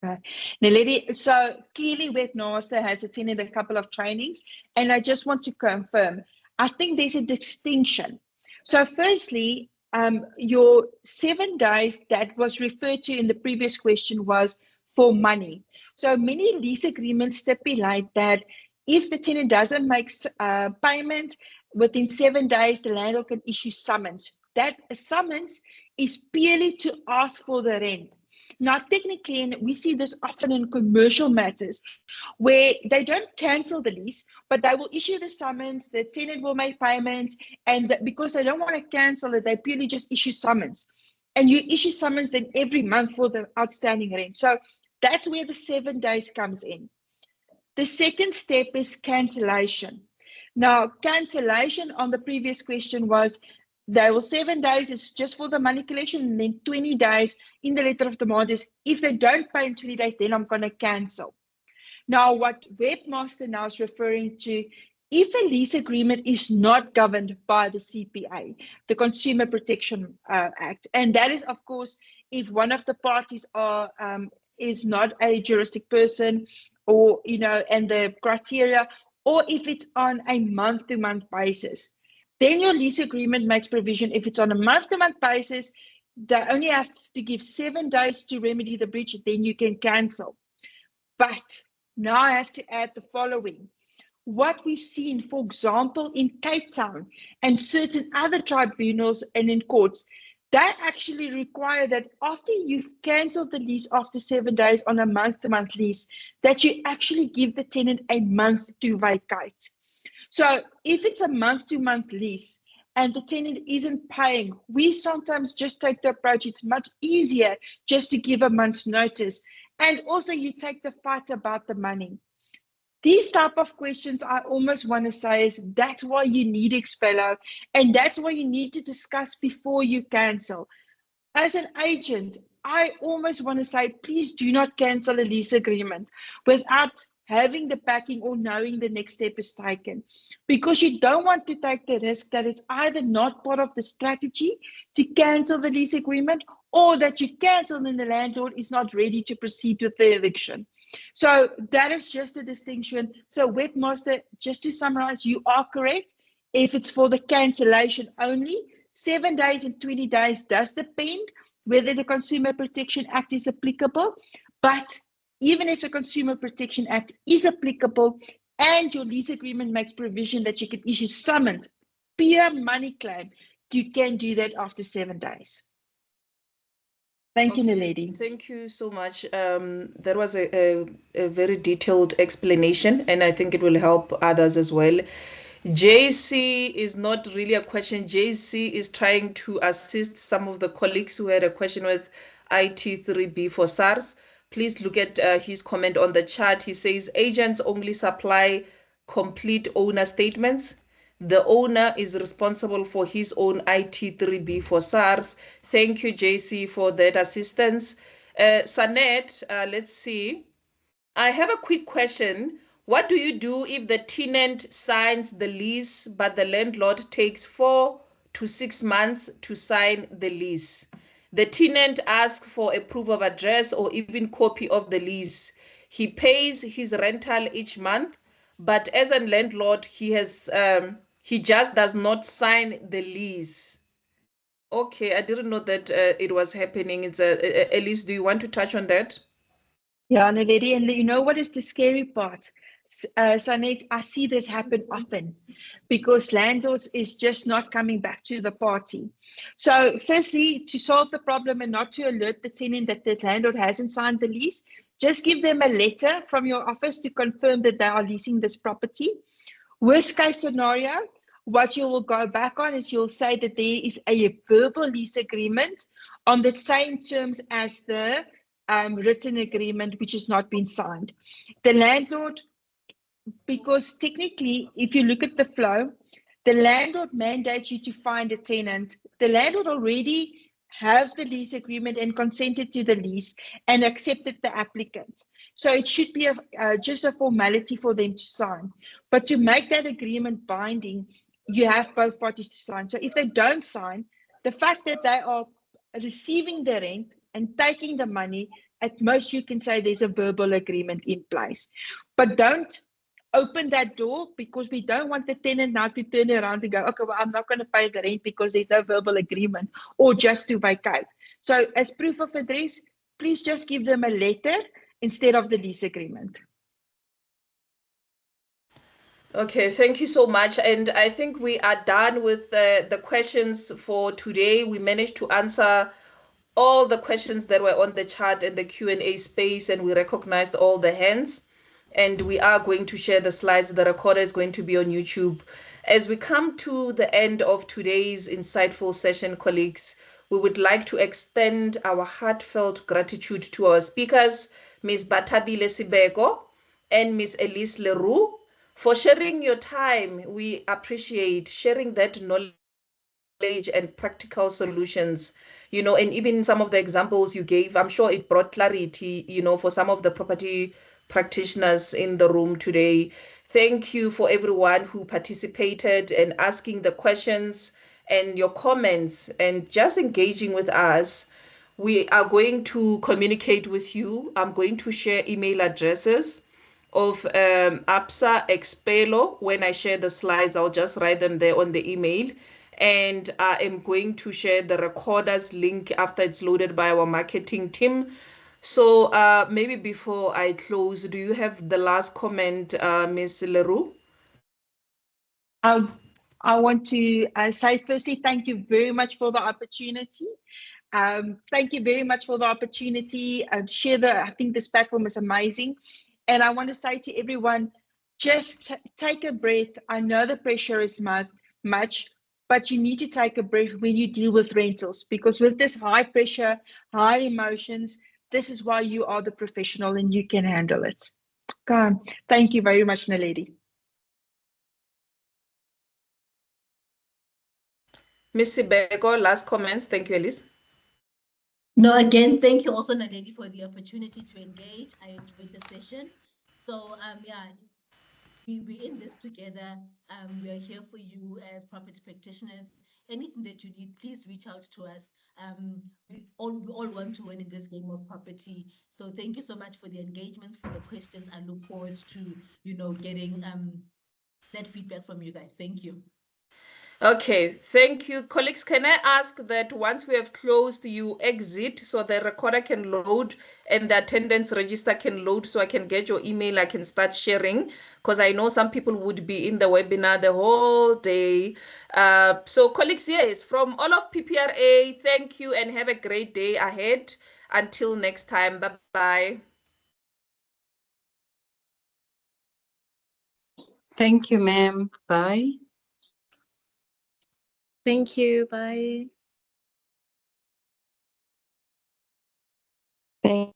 S3: Right. Naledi, so clearly Webmaster has attended a couple of trainings, and I just want to confirm, I think there's a distinction. So firstly, your 7 days that was referred to in the previous question was for money. So many lease agreements stipulate that if the tenant doesn't make payment within 7 days, the landlord can issue summons. That summons is purely to ask for the rent. Now, technically, and we see this often in commercial matters, where they don't cancel the lease, but they will issue the summons, the tenant will make payment, and because they don't want to cancel it, they purely just issue summons. And you issue summons then every month for the outstanding rent. So that's where the 7 days comes in. The second step is cancellation. Now, cancellation on the previous question was there were 7 days is just for the money collection, and then 20 days in the letter of demand is if they don't pay in 20 days, then I'm going to cancel. Now, what Webmaster now is referring to, if a lease agreement is not governed by the CPA, the Consumer Protection Act, and that is, of course, if one of the parties are is not a juristic person, or and the criteria, or if it's on a month-to-month basis, then your lease agreement makes provision. If it's on a month-to-month basis, they only have to give 7 days to remedy the breach, then you can cancel. But now I have to add the following. What we've seen, for example, in Cape Town and certain other tribunals and in courts, that actually require that after you've cancelled the lease after 7 days on a month-to-month lease, that you actually give the tenant a month to vacate. So if it's a month-to-month lease and the tenant isn't paying, we sometimes just take the approach, it's much easier just to give a month's notice. And also you take the fight about the money. These type of questions, I almost want to say, is that's why you need Expello, and that's why you need to discuss before you cancel. As an agent, I almost want to say, please do not cancel a lease agreement without having the backing or knowing the next step is taken, because you don't want to take the risk that it's either not part of the strategy to cancel the lease agreement, or that you cancel and the landlord is not ready to proceed with the eviction. So that is just a distinction. So Webmaster, just to summarize, you are correct. If it's for the cancellation only, 7 days and 20 days does depend whether the Consumer Protection Act is applicable. But even if the Consumer Protection Act is applicable and your lease agreement makes provision that you can issue summons, pure money claim, you can do that after 7 days. Thank you, Naledi.
S1: Thank you so much. That was a very detailed explanation, and I think it will help others as well. JC is not really a question. JC is trying to assist some of the colleagues who had a question with IT3B for SARS. Please look at his comment on the chat. He says, agents only supply complete owner statements. The owner is responsible for his own IT3B for SARS. Thank you, JC, for that assistance. Sanet, let's see. I have a quick question. What do you do if the tenant signs the lease, but the landlord takes 4 to 6 months to sign the lease? The tenant asks for a proof of address or even copy of the lease. He pays his rental each month, but as a landlord, he just does not sign the lease. Okay, I didn't know that it was happening. It's Elise, do you want to touch on that?
S3: Yeah, Naledi, and you know what is the scary part? Sanet, I see this happen often because landlords is just not coming back to the party. So firstly, to solve the problem and not to alert the tenant that the landlord hasn't signed the lease, just give them a letter from your office to confirm that they are leasing this property. Worst case scenario, what you will go back on is you'll say that there is a verbal lease agreement on the same terms as the written agreement, which has not been signed. The landlord, because technically, if you look at the flow, the landlord mandates you to find a tenant. The landlord already have the lease agreement and consented to the lease and accepted the applicant. So it should be just a formality for them to sign. But to make that agreement binding, you have both parties to sign. So if they don't sign, the fact that they are receiving the rent and taking the money, at most you can say there's a verbal agreement in place. But don't open that door, because we don't want the tenant now to turn around and go, okay, well, I'm not going to pay the rent because there's no verbal agreement, or just to vacate. So as proof of address, please just give them a letter instead of the lease agreement.
S1: Okay, thank you so much. And I think we are done with the questions for today. We managed to answer all the questions that were on the chat and the Q&A space, and we recognized all the hands. And we are going to share the slides. The recorder is going to be on YouTube. As we come to the end of today's insightful session, colleagues, we would like to extend our heartfelt gratitude to our speakers, Ms. Batabile Sibeko and Ms. Elise Leroux, for sharing your time. We appreciate sharing that knowledge and practical solutions, and even some of the examples you gave, I'm sure it brought clarity, for some of the property practitioners in the room today. Thank you for everyone who participated and asking the questions and your comments and just engaging with us. We are going to communicate with you. I'm going to share email addresses of APSA Expelo. When I share the slides, I'll just write them there on the email. And I am going to share the recorders link after it's loaded by our marketing team. So maybe before I close, do you have the last comment, Ms. Leroux?
S3: I want to say firstly, thank you very much for the opportunity. Thank you very much for the opportunity and I think this platform is amazing. And I want to say to everyone, just take a breath. I know the pressure is much, but you need to take a breath when you deal with rentals, because with this high pressure, high emotions, this is why you are the professional and you can handle it. Okay. Thank you very much, Naledi.
S1: Ms. Sibeko, last comments. Thank you, Elise.
S2: No, again, thank you also, Naledi, for the opportunity to engage. I enjoyed the session. So, yeah, we're in this together. We are here for you as property practitioners. Anything that you need, please reach out to us. We all want to win in this game of property. So thank you so much for the engagements, for the questions. I look forward to, getting that feedback from you guys. Thank you.
S1: Okay, thank you. Colleagues, can I ask that once we have closed, you exit so the recorder can load and the attendance register can load, so I can get your email, I can start sharing, because I know some people would be in the webinar the whole day. So colleagues, yes, from all of PPRA, thank you and have a great day ahead. Until next time, bye-bye.
S4: Thank you, ma'am. Bye.
S7: Thank you. Bye.
S8: Thank